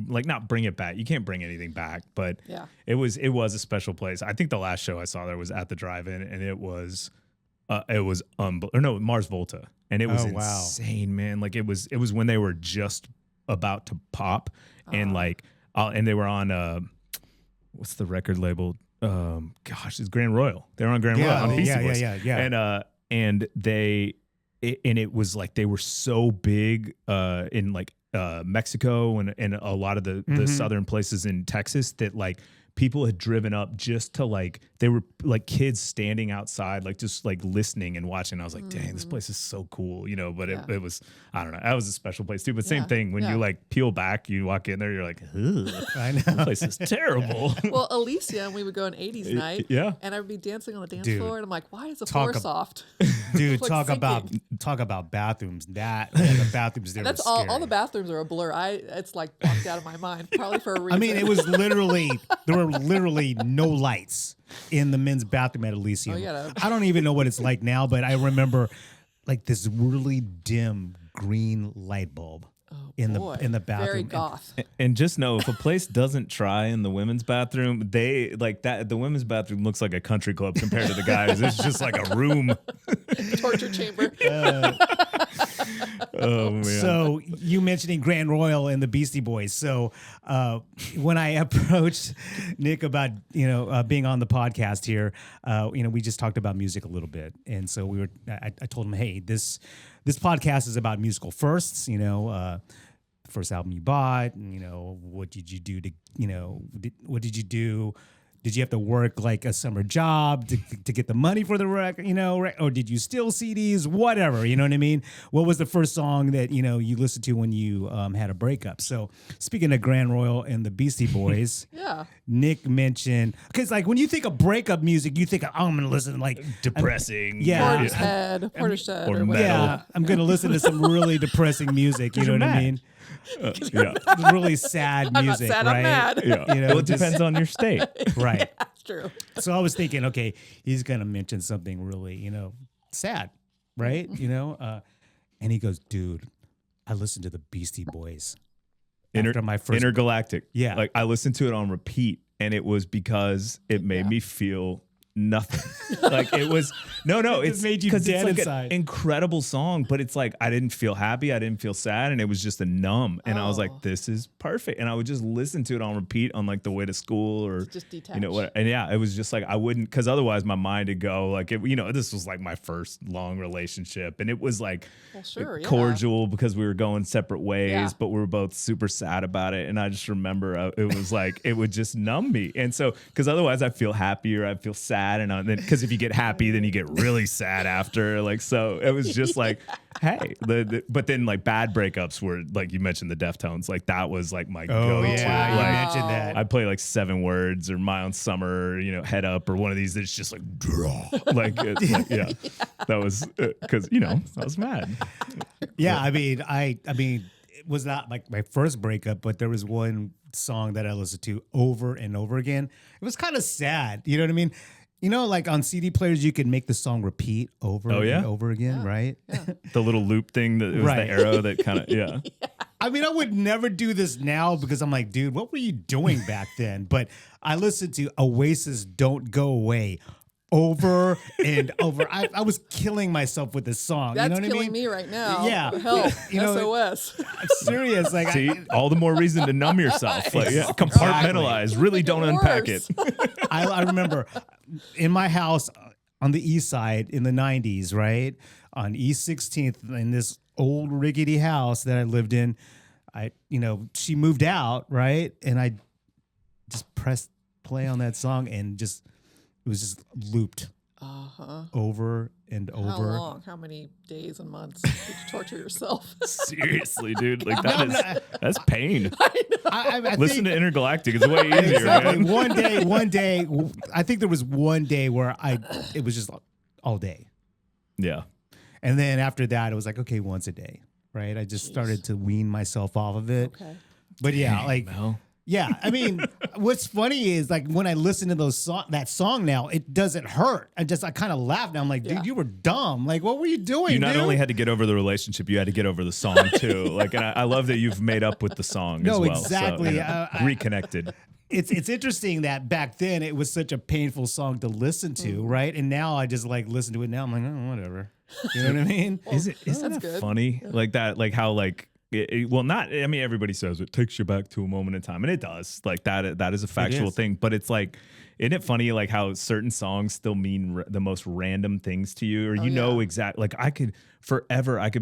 like not bring it back. You can't bring anything back, but Yeah. it was a special place. I think the last show I saw there was at the drive-in, and it was Mars Volta, and it was Oh, wow. insane, man. Like it was when they were just about to pop, and like and they were on what's the record label? It's Grand Royal. They were on Grand Royal on oh, Beastie yeah, Boys. yeah. And it was like they were so big in like Mexico and a lot of the southern places in Texas that like people had driven up just to like they were like kids standing outside like just like listening and watching. I was like, dang, this place is so cool, you know. But it was, I don't know, that was a special place too. But same Yeah, thing when yeah. you like peel back, you walk in there, you're like, ugh, I know. this place is terrible. Well, Alicia and we would go on 80s night. Yeah. And I would be dancing on the dance Dude. floor. And I'm like, why is the Talk floor ab- soft? Dude, Like talk sinking. about bathrooms. The bathrooms there. That's were all scary. the bathrooms are a blur. It's like blocked out of my mind, probably for a reason. I mean, it was literally there were literally no lights in the men's bathroom at Elysium. Oh, yeah. I don't even know what it's like now, but I remember like this really dim green light bulb in Boy, the bathroom. Very And- goth. And just know if a place doesn't try in the women's bathroom, they like that. The women's bathroom looks like a country club compared to the guys. It's just like a room. Torture chamber. Oh man. So you mentioning Grand Royal and the Beastie Boys. So when I approached Nick about being on the podcast here, we just talked about music a little bit, and so I told him, hey, this podcast is about musical firsts. First album you bought. What did you do to what did you do? Did you have to work like a summer job to get the money for the record, or did you steal CDs? Whatever, you know what I mean? What was the first song that, you listened to when you had a breakup? So speaking of Grand Royal and the Beastie Boys, Yeah. Nick mentioned, because like when you think of breakup music, you think, I'm going to listen to like Depressing. Yeah. Portishead. or Or whatever. metal. yeah, I'm going to listen to some really depressing music. You know what I mean? Yeah. Really sad I'm not music, sad, right? I'm mad. Yeah. Well, It depends on your state. Right. That's true. So I was thinking, okay, he's gonna mention something really, sad, right? And he goes, dude, I listened to the Beastie Boys after my first. Intergalactic. Yeah. Like I listened to it on repeat, and it was because it made me feel nothing. Like it was It just made you 'cause dead it's like inside. an incredible song, but it's like I didn't feel happy, I didn't feel sad, and it was just a numb. And I was like, this is perfect. And I would just listen to it on repeat on like the way to school or Just detach. what. And yeah, it was just like I wouldn't, because otherwise my mind would go like this was like my first long relationship, and it was like Well, sure. Yeah. cordial because we were going separate ways, Yeah. but we were both super sad about it. And I just remember it was like it would just numb me. And so because otherwise I feel happy or I feel sad sad, and then because if you get happy, then you get really sad after. Like, so it was just like, hey, but then like bad breakups were like you mentioned the Deftones, like that was like my go-to. Yeah, Like, you mentioned that. I'd play like 7 Words or My Own Summer, you know, Head Up or one of these that's just like draw. Like, it's like yeah, that was because you know I was mad. Yeah, I mean, it was not like my first breakup, but there was one song that I listened to over and over again. It was kind of sad. You know what I mean? You know, like on CD players, you can make the song repeat over and over again, right? Yeah. The little loop thing that it was the arrow that kind of yeah. I mean, I would never do this now because I'm like, dude, what were you doing back then? But I listened to Oasis "Don't Go Away" over and over. I was killing myself with this song. That's you know what killing I mean? me right now. Yeah. Help. You know, SOS. I'm serious. Like, See, all the more reason to numb yourself. Like, yeah, compartmentalize. Really don't unpack it. I remember in my house on the east side in the 90s, right? On East 16th, in this old rickety house that I lived in, she moved out, right? And I just pressed play on that song and it was just looped over and over. How long? How many days and months did you torture yourself? Seriously, dude. Like that's pain. I Listen think, to Intergalactic. It's way easier, exactly. man. One day, I think there was one day where it was just all day. Yeah. And then after that, it was like, okay, once a day, right? I just started to wean myself off of it. Okay. But yeah, Dang, like, Mel. yeah, I mean, what's funny is like when I listen to that song now, it doesn't hurt. I kind of laugh now. I'm like, dude, you were dumb. Like, what were you doing? You not dude? only had to get over the relationship, you had to get over the song too. Like, and I love that you've made up with the song as well. Exactly. So, you know, reconnected. It's interesting that back then it was such a painful song to listen to, right? And now I just like listen to it now. I'm like, oh, whatever. You know what I mean? Isn't that good. funny? Yeah. Like that, like how like. I mean, everybody says it takes you back to a moment in time, and it does. Like that is a factual thing. But it's like, isn't it funny, like how certain songs still mean the most random things to you, or know exactly. Like I could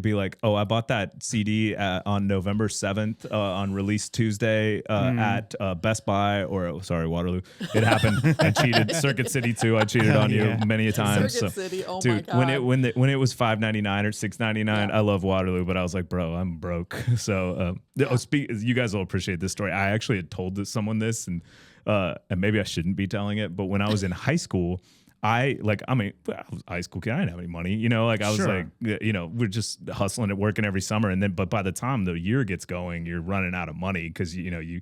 be like, oh, I bought that CD on November 7th on release Tuesday at Best Buy, or sorry, Waterloo. It happened. I cheated. Circuit City too. I cheated on you many a time. Circuit City. Oh dude, my God. when it was $5.99 or $6.99, I love Waterloo, but I was like, bro, I'm broke. So you guys will appreciate this story. I actually had told someone this, and maybe I shouldn't be telling it, but when I was in high school, I was a high school kid. I didn't have any money, you know, like I was like, you know, we're just hustling and working every summer. And then, but by the time the year gets going, you're running out of money because, you know, you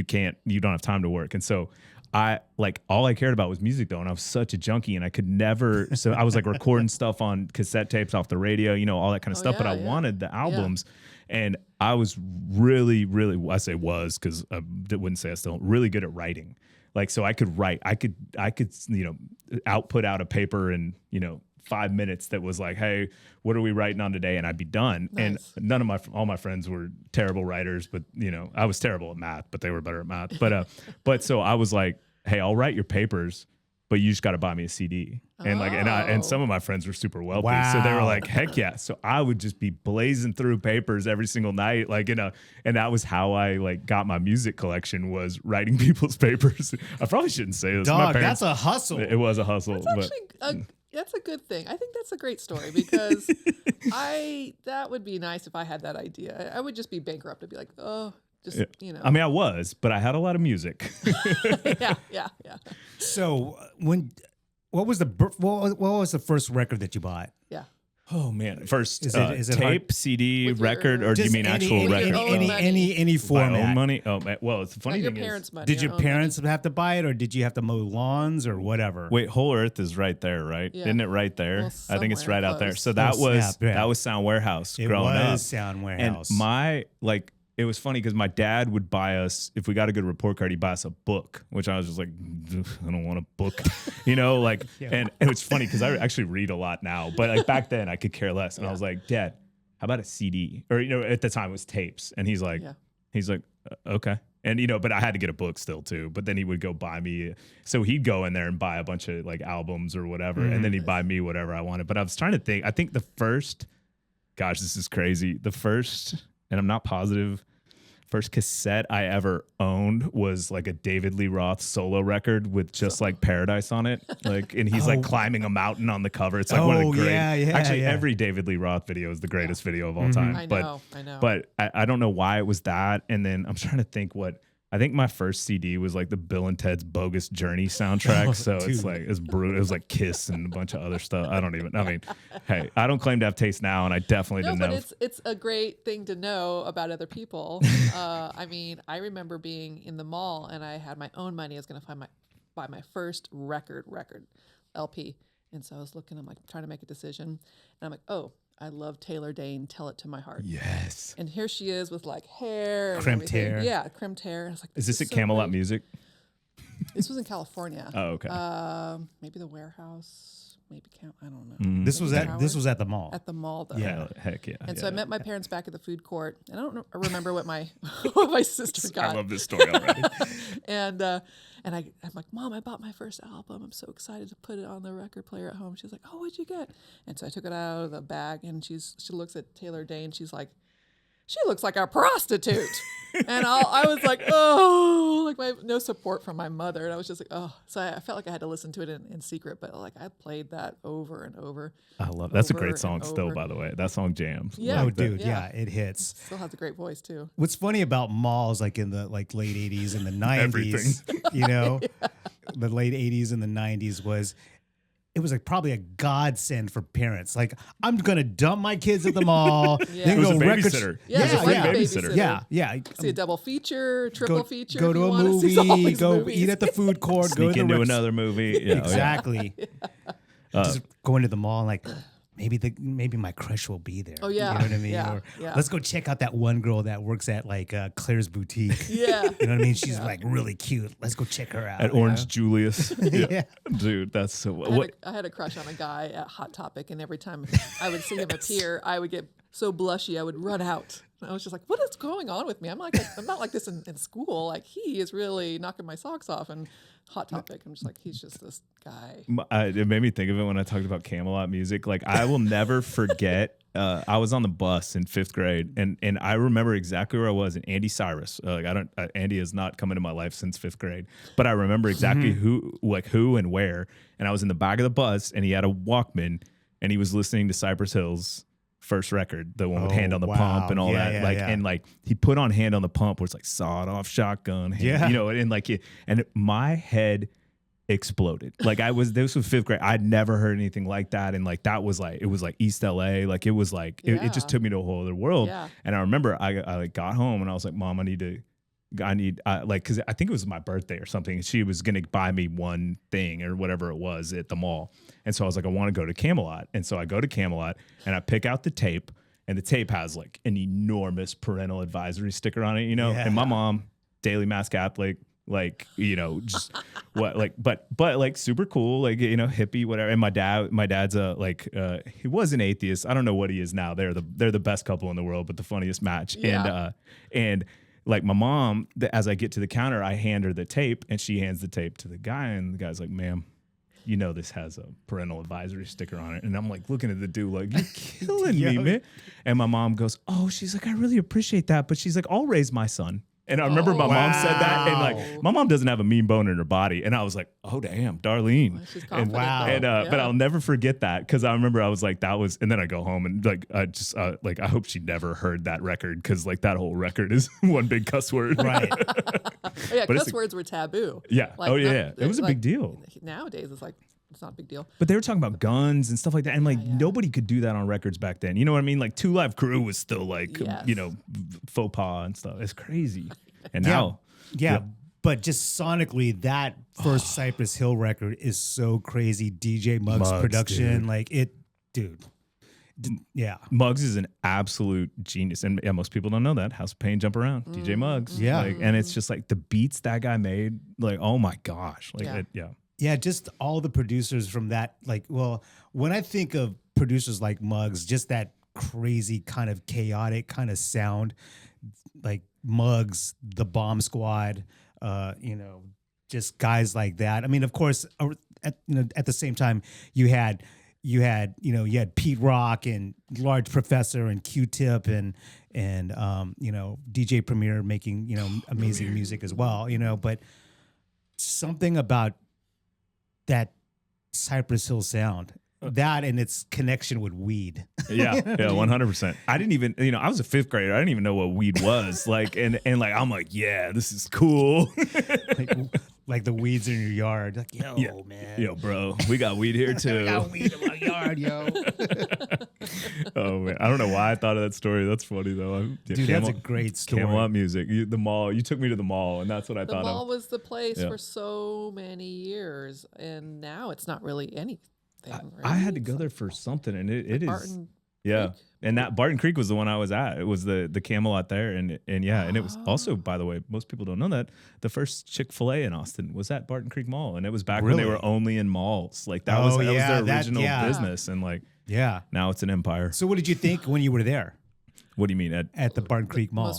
don't have time to work. And so all I cared about was music though. And I was such a junkie and I could never, so I was like recording stuff on cassette tapes off the radio, you know, all that kind of stuff. But I wanted the albums. And I was really, really, I say was, because I wouldn't say I still really good at writing. Like, so I could write, I could, you know, put out a paper in, you know, 5 minutes that was like, hey, what are we writing on today? And I'd be done. Nice. And all my friends were terrible writers, but you know, I was terrible at math, but they were better at math. But so I was like, hey, I'll write your papers, but you just got to buy me a CD. And and some of my friends were super wealthy. Wow. So they were like, heck yeah. So I would just be blazing through papers every single night. Like, and that was how I like got my music collection, was writing people's papers. I probably shouldn't say this. Dog, that's a hustle. It was a hustle. That's a good thing. I think that's a great story because that would be nice if I had that idea. I would just be bankrupt. I'd be like, oh, you know. I mean, I was, but I had a lot of music. Yeah. So what was the first record that you bought? Yeah. Oh man! First, is it tape, hard? CD, record, or do you mean actual record? Any format? My own money. Oh, well, it's the funny thing your parents' is, money. Did your parents have to buy it, or did you have to mow lawns, or whatever? Wait, Whole Earth is right there, right? Yeah. Isn't it right there? Well, I think it's right out there. close. So that was Sound Warehouse. It growing up. was Sound Warehouse. And it was funny because my dad would buy us, if we got a good report card, he'd buy us a book, which I was just like, I don't want a book, you know, like, and it's funny because I actually read a lot now, but like back then I could care less. And I was like, Dad, how about a CD? Or, you know, at the time it was tapes. And he's like, okay. And, you know, but I had to get a book still too, but then he would go buy me. So he'd go in there and buy a bunch of like albums or whatever. And then he'd buy me whatever I wanted. But I was trying to think, I think the first, gosh, this is crazy. The first, and I'm not positive, first cassette I ever owned was like a David Lee Roth solo record with just like Paradise on it. Like, and he's like climbing a mountain on the cover. It's like one of the great. Actually, every David Lee Roth video is the greatest video of all time. I know. But I don't know why it was that. And then I'm trying to think I think my first CD was like the Bill and Ted's Bogus Journey soundtrack. So it's like, it's brutal. It was like Kiss and a bunch of other stuff. I mean, hey, I don't claim to have taste now, and I definitely didn't know. But it's a great thing to know about other people. I mean, I remember being in the mall and I had my own money. I was going to buy my first record LP. And so I was looking, I'm like trying to make a decision. And I'm like, oh, I love Taylor Dayne, Tell It to My Heart. Yes. And here she is with like hair. And crimped hair. Yeah, crimped hair. I was like, is this at Camelot Music? This was in California. Oh, okay. Maybe the Warehouse. Maybe I don't know. This was at the mall. At the mall, though. Yeah, heck yeah. And so I met my parents back at the food court, and I don't remember what my what my sister got. I love this story already. and I'm like, Mom, I bought my first album. I'm so excited to put it on the record player at home. She's like, oh, what'd you get? And so I took it out of the bag, and she looks at Taylor Dayne. She's like, she looks like a prostitute. And I was like, oh, like no support from my mother. And I was just like, oh. So I felt like I had to listen to it in secret, but like I played that over and over. I love that's a great song still, by the way. That song jams. Yeah. Oh, dude, yeah, it hits. Still has a great voice too. What's funny about malls, like in the late 80s and the 90s, you know, the late 80s and the 90s was, it was like probably a godsend for parents. Like, I'm gonna dump my kids at the mall. It was a babysitter. Yeah. See a double feature, triple feature. Go to a movie. Go eat at the food court. Sneak into another movie. Yeah, exactly. Just going to the mall and like, maybe my crush will be there. Oh yeah, you know what I mean. Yeah, or let's go check out that one girl that works at like Claire's boutique. Yeah, you know what I mean. She's like really cute. Let's go check her out at Orange Julius. Yeah, dude, that's so. I had a crush on a guy at Hot Topic, and every time I would see him appear, I would get so blushy, I would run out. And I was just like, what is going on with me? I'm not like this in school. Like, he is really knocking my socks off. And Hot Topic, I'm just like, he's just this guy. It made me think of it when I talked about Camelot Music. Like, I will never forget. I was on the bus in 5th grade, and I remember exactly where I was. And Andy Cyrus, Andy has not come into my life since 5th grade, but I remember exactly who and where. And I was in the back of the bus, and he had a Walkman, and he was listening to Cypress Hill's first record, the one with Hand on the Pump and all that. And like he put on Hand on the Pump, where it's like sawed off shotgun, you know, and like my head exploded. Like this was 5th grade. I'd never heard anything like that. And like that was like, it was like East LA. Like it was like it just took me to a whole other world. Yeah. And I remember I like got home and I was like, Mom, I need because I think it was my birthday or something. She was going to buy me one thing or whatever it was at the mall. And so I was like, I want to go to Camelot. And so I go to Camelot and I pick out the tape, and the tape has like an enormous parental advisory sticker on it, you know? Yeah. And my mom, daily Mass Catholic, like, you know, just what, like, but like super cool, like, you know, hippie, whatever. And my dad's he was an atheist. I don't know what he is now. They're the best couple in the world, but the funniest match. Yeah. And like my mom, as I get to the counter, I hand her the tape, and she hands the tape to the guy, and the guy's like, ma'am, you know this has a parental advisory sticker on it. And I'm like looking at the dude like, you're killing me, man. And my mom goes, oh, she's like, I really appreciate that. But she's like, I'll raise my son. And I remember my mom said that, and like my mom doesn't have a mean bone in her body, and I was like, "Oh damn, Darlene!" Well, she's confident, but I'll never forget that, because I remember I was like, "That was," and then I go home and like I just like I hope she never heard that record, because like that whole record is one big cuss word, right? Yeah, cuss words were taboo. Yeah, like, it was a big deal. Nowadays, it's like, it's not a big deal. But they were talking about guns and stuff like that. And like nobody could do that on records back then. You know what I mean? Like Two Live Crew was still like, you know, faux pas and stuff. It's crazy. And now. Yeah. But just sonically, that first Cypress Hill record is so crazy. DJ Muggs production. Dude. Like dude. Yeah. Muggs is an absolute genius. And most people don't know that. House of Pain, Jump Around. DJ Muggs. Yeah. Like, and it's just like the beats that guy made. Like, oh my gosh. Like, Yeah, just all the producers from that, like, well, when I think of producers like Muggs, just that crazy kind of chaotic kind of sound, like Muggs, the Bomb Squad, you know, just guys like that. I mean, of course, at the same time, you had you had Pete Rock and Large Professor and Q-Tip and DJ Premier making amazing music as well, but something about that Cypress Hill sound, that and its connection with weed. Yeah, 100%. I didn't even, I was a fifth grader. I didn't even know what weed was. Like, and like, I'm like, yeah, this is cool. like the weeds in your yard. Like, yo, man. Yo, bro, we got weed here too. We got weed in my yard, yo. Oh, man. I don't know why I thought of that story. That's funny, though. Dude, that's a great story. Camelot music. The mall. You took me to the mall, and that's what I thought of. The mall was the place for so many years, and now it's not really anything. Right? I had to go there for something, and it is. Barton Yeah. Creek? And that Barton Creek was the one I was at. It was the Camelot there. And it was also, by the way, most people don't know that, the first Chick-fil-A in Austin was at Barton Creek Mall. And it was back when they were only in malls. Like that was their original business. And like, now it's an empire. So what did you think when you were there? What do you mean? At the Barton Creek Mall?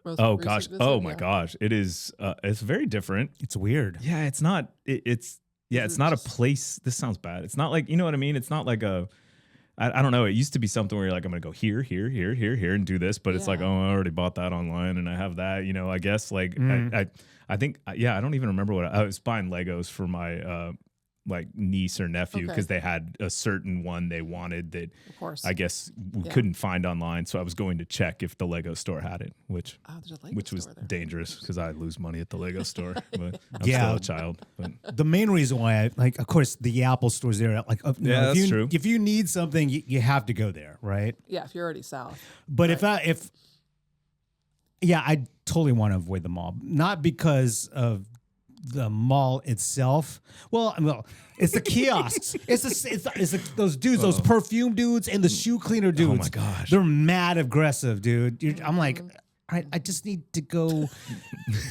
Oh gosh. Oh my gosh. It is, it's very different. It's weird. Yeah. It's not, it's not a place. This sounds bad. It's not like, you know what I mean? It's not like I don't know. It used to be something where you're like, I'm going to go here, and do this. But it's like, oh, I already bought that online and I have that, I guess like I think, I don't even remember what I was buying Legos for my like niece or nephew because they had a certain one they wanted that of course. I guess we couldn't find online. So I was going to check if the Lego store had it, which was dangerous because I lose money at the Lego store. But I'm still a child. But. The main reason why of course, the Apple store's there. Like, that's true. If you need something, you have to go there, right? Yeah, if you're already south. But I totally want to avoid the mall, not because of the mall itself. Well, it's the kiosks. it's those dudes, those perfume dudes, and the shoe cleaner dudes. Oh my gosh, they're mad aggressive, dude. I'm like, I just need to go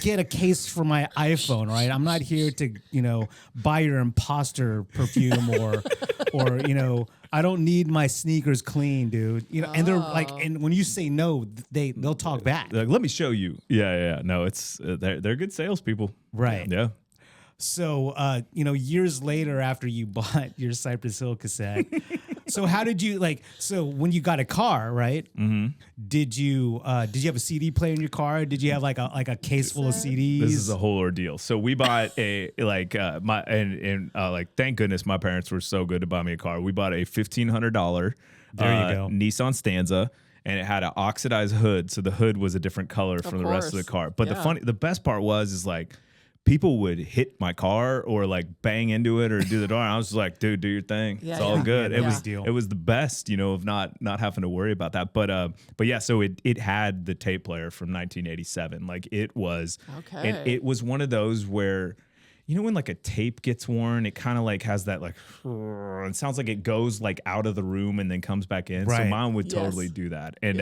get a case for my iPhone, right? I'm not here to buy your imposter perfume or I don't need my sneakers clean, dude. And they're like, and when you say no, they'll talk back. Like, let me show you. Yeah. No, it's they're good salespeople, right? Yeah. So, years later, after you bought your Cypress Hill cassette, so how did you So when you got a car, right? Mm-hmm. Did you have a CD player in your car? Did you have like a case full of CDs? This is a whole ordeal. So we bought thank goodness my parents were so good to buy me a car. We bought a $1,500 Nissan Stanza. And it had an oxidized hood, so the hood was a different color from the rest of the car. But the best part is like people would hit my car or like bang into it or do the door. And I was just like, dude, do your thing. It's all good. It was the best, of not having to worry about that. But yeah, so it had the tape player from 1987. Like it was, and it was one of those where. When like a tape gets worn, it kind of like has that like, it sounds like it goes like out of the room and then comes back in. Right. So mine would totally do that. And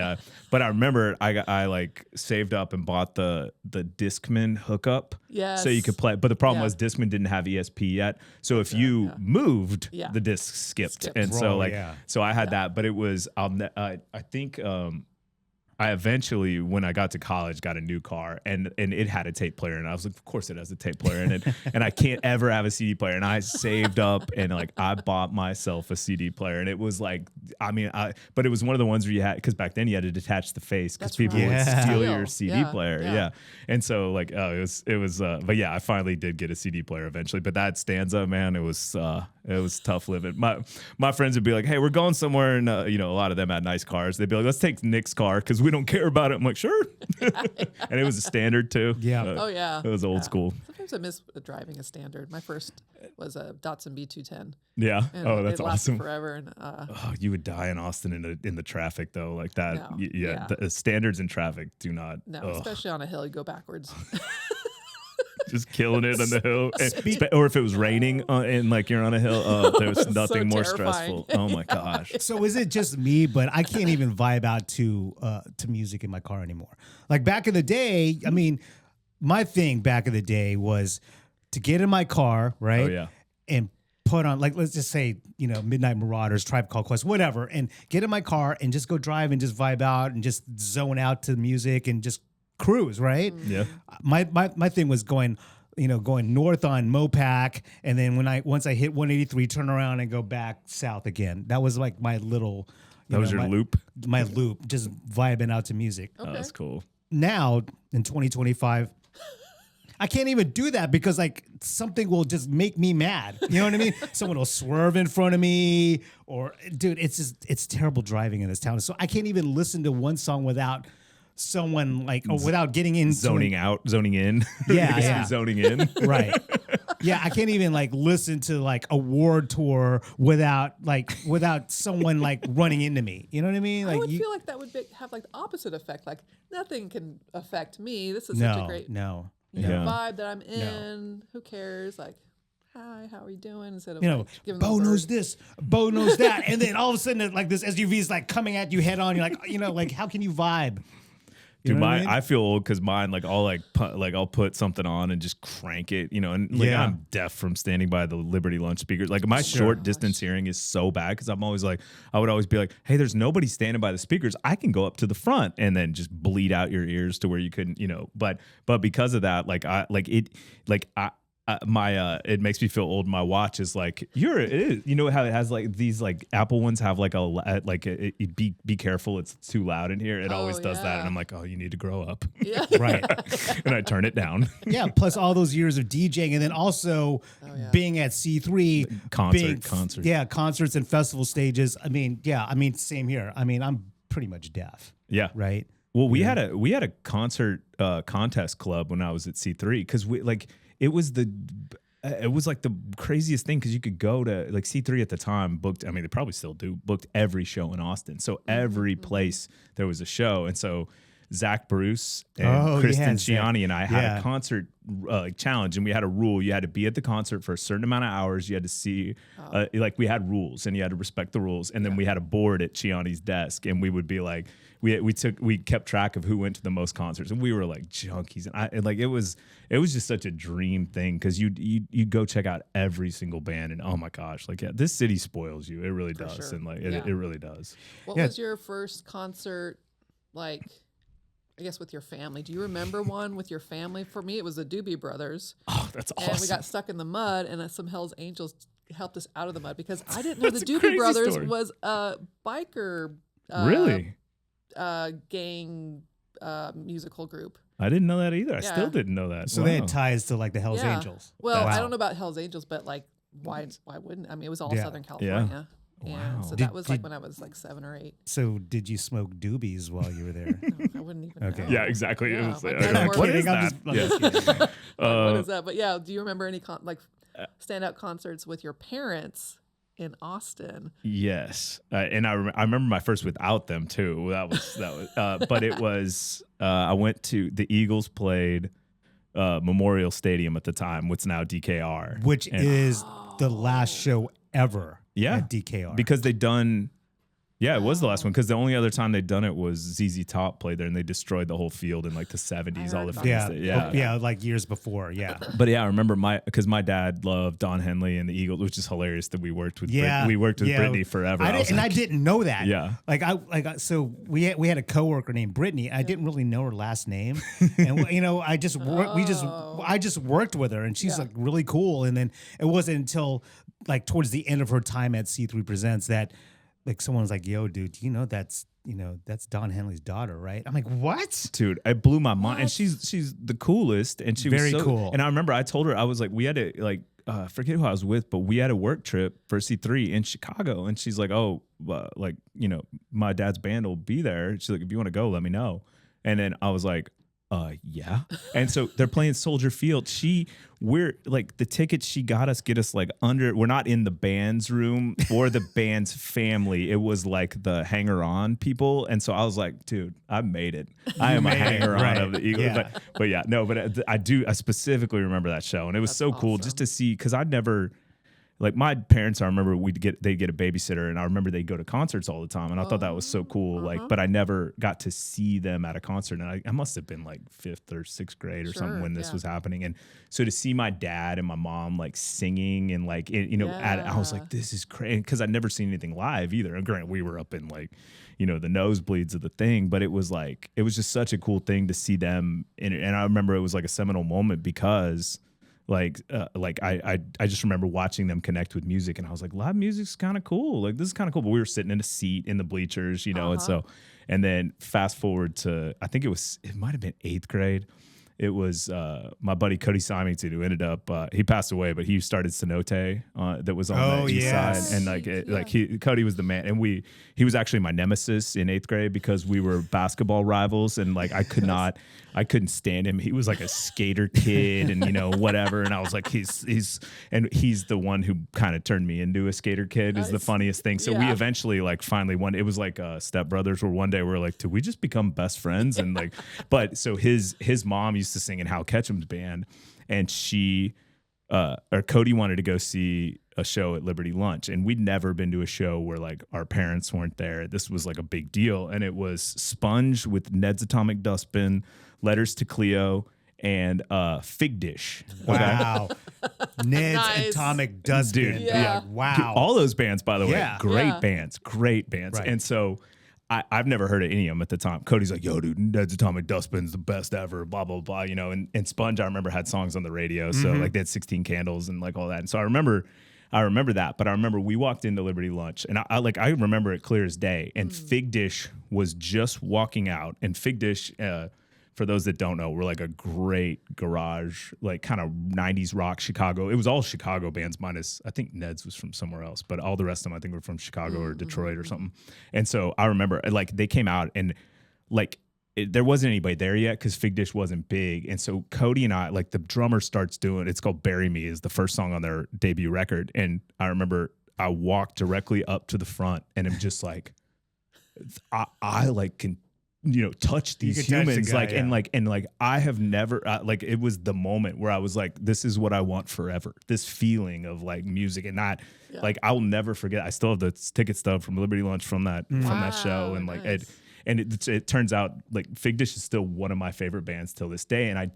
but I remember I like saved up and bought the Discman hookup. Yes. So you could play. But the problem was Discman didn't have ESP yet. So if you moved, the disc skipped. And so so I had that. But it was I think. I eventually, when I got to college, got a new car and it had a tape player. And I was like, of course it has a tape player in it. And I can't ever have a CD player. And I saved up and like I bought myself a CD player. And it was like, but it was one of the ones where you had, because back then you had to detach the face because people would steal your CD player. Yeah. And so like, it was, but yeah, I finally did get a CD player eventually. But that Stanza, man, it was tough living. My friends would be like, hey, we're going somewhere. And, a lot of them had nice cars. They'd be like, let's take Nick's car because we don't care about it. I'm like, sure. And it was a Standard too. Yeah. It was old school. Sometimes I miss driving a Standard. My first was a Datsun B210. Yeah. And that's it awesome. Forever. And you would die in Austin in the traffic though, like that. No. The standards in traffic do not. No, especially on a hill, you go backwards. Just killing it on the hill, or if it was raining and like you're on a hill, there was nothing more stressful. Oh my gosh! So is it just me? But I can't even vibe out to music in my car anymore. Like back in the day, I mean, my thing back in the day was to get in my car, right? Oh yeah, and put on let's just say Midnight Marauders, Tribe Called Quest, whatever, and get in my car and just go drive and just vibe out and just zone out to the music and just cruise, right? Yeah. My thing was going going north on Mopac, and then once I hit 183, turn around and go back south again. That was like my little. That was your loop? My loop, just vibing out to music. Okay. Oh, that's cool. Now in 2025, I can't even do that because like something will just make me mad. You know what I mean? Someone will swerve in front of me, or dude, it's terrible driving in this town. So I can't even listen to one song without someone or without getting in zoning out, zoning in. Yeah. Zoning in. Right. Yeah, I can't even listen to a Ward tour without someone running into me. You know what I mean? I would feel like that would have the opposite effect. Like nothing can affect me. This is such a great vibe that I'm in. No. Who cares? Like, hi, how are you doing? Instead of Bo knows this, Bo knows that, and then all of a sudden this SUV is coming at you head on. You're like, how can you vibe? Dude, I feel old because mine, I'll put something on and just crank it, and I'm deaf from standing by the Liberty Lunch speakers. Like my short distance hearing is so bad because I would always be like, hey, there's nobody standing by the speakers. I can go up to the front and then just bleed out your ears to where you couldn't, but because of that, it makes me feel old. My watch is how it has these Apple ones have be careful, it's too loud in here. It always does that, and I'm like, oh, you need to grow up. Yeah. Right. And I turn it down. Yeah. Plus all those years of DJing, and then also being at C3 concerts. Yeah, concerts and festival stages. Same here. I'm pretty much deaf. Yeah. Right. Well, we had a concert contest club when I was at C3 because it was the craziest thing because you could go to C3 at the time booked. I mean, they probably still do booked every show in Austin. So every place there was a show, and so Zach Bruce and Kristen Ciani and I had a concert challenge, and we had a rule: you had to be at the concert for a certain amount of hours. You had to see, we had rules, and you had to respect the rules. And then we had a board at Ciani's desk, and we would be like, we kept track of who went to the most concerts, and we were like junkies. And it was just such a dream thing because you'd go check out every single band, and oh my gosh, this city spoils you. It really does, sure. and it really does. What was your first concert like? I guess with your family. Do you remember one with your family? For me, it was the Doobie Brothers. Oh, that's awesome. And we got stuck in the mud, and some Hell's Angels helped us out of the mud because I didn't know the Doobie Brothers was a biker really gang musical group. I didn't know that either. I still didn't know that. So they had ties to the Hell's Angels. Well, I don't know about Hell's Angels, but why wouldn't? I mean, it was all Southern California. Yeah. Yeah, so that was when I was 7 or 8. So did you smoke doobies while you were there? No, I wouldn't even know. Yeah, exactly. Yeah, It was what is that? What is that? But yeah, do you remember any standout concerts with your parents in Austin? Yes, and I remember my first without them too. That was. But it was. I went to the Eagles played Memorial Stadium at the time, what's now DKR, which is the last show ever. Yeah, at DKR. Because they'd done, it was the last one because the only other time they'd done it was ZZ Top played there and they destroyed the whole field in the 70s, all the fields. Years before, But I remember because my dad loved Don Henley and the Eagles, which is hilarious that we worked with Brittany forever. I didn't know that. Yeah, so we had a coworker named Brittany. I didn't really know her last name, and I just worked with her, and she's really cool. And then it wasn't until towards the end of her time at C3 Presents that someone was like, yo, dude, that's Don Henley's daughter, right? I'm like, what? Dude, it blew my mind. And she's the coolest, and she was very cool. And I remember I told her, I was like, we had to forget who I was with, but we had a work trip for C3 in Chicago, and she's like, oh, my dad's band will be there. She's like, if you want to go, let me know. And then I was like, yeah. And so they're playing Soldier Field. We're the tickets she got us get us we're not in the band's room or the band's family. It was the hanger on people. And so I was like, dude, I made it. I am a hanger on of the Eagles. Yeah. But I specifically remember that show. And it was so cool just to see, because I'd never, my parents, I remember they'd get a babysitter, and I remember they'd go to concerts all the time, and I thought that was so cool. But I never got to see them at a concert, and I must have been 5th or 6th grade or something when this was happening. And so to see my dad and my mom singing and I was like, this is crazy, because I'd never seen anything live either. And granted, we were up in the nosebleeds of the thing, but it was just such a cool thing to see them. And I remember it was a seminal moment because I just remember watching them connect with music, and I was like, live music's kind of cool. Like, this is kind of cool. But we were sitting in a seat in the bleachers, you know, and then fast forward to, I think it might have been 8th grade. It was my buddy Cody Symington, who ended up he passed away, but he started Cenote that was on the east side, and Cody was the man, and he was actually my nemesis in 8th grade because we were basketball rivals, and like I couldn't stand him. He was like a skater kid, and you know whatever, and I was like he's the one who kind of turned me into a skater kid. Is the funniest thing. So we eventually like finally it was like Step Brothers, where one day we were like, did we just become best friends? And like, but so his mom used to sing in Hal Ketchum's band, and Cody wanted to go see a show at Liberty Lunch, and we'd never been to a show where like our parents weren't there. This was like a big deal, and it was Sponge with Ned's Atomic Dustbin, Letters to Cleo, and Fig Dish. Wow. Ned's Atomic Dustbin. Dude, yeah. Wow. Dude, all those bands, by the way, Yeah. great bands. Right. And so I've never heard of any of them at the time. Cody's like, yo, dude, Ned's Atomic Dustbin's the best ever, blah, blah, blah, you know, and Sponge, I remember, had songs on the radio. So like they had 16 Candles and like all that. And so I remember that, but I remember we walked into Liberty Lunch, and I remember it clear as day. And Fig Dish was just walking out, and Fig Dish, for those that don't know, we're like a great garage, like kind of 90s rock Chicago. It was all Chicago bands minus, I think Ned's was from somewhere else, but all the rest of them I think were from Chicago or Detroit or something. And so I remember like they came out, and like there wasn't anybody there yet because Fig Dish wasn't big. And so Cody and I, like the drummer starts doing, it's called Bury Me, is the first song on their debut record. And I remember I walked directly up to the front, and I'm just like, I like can, you know, touch these humans, touch the guy, and I have never like, it was the moment where I was like, this is what I want forever, this feeling of like music. And not like, I will never forget, I still have the ticket stub from Liberty Lunch from that show, and like it turns out like Fig Dish is still one of my favorite bands till this day. And I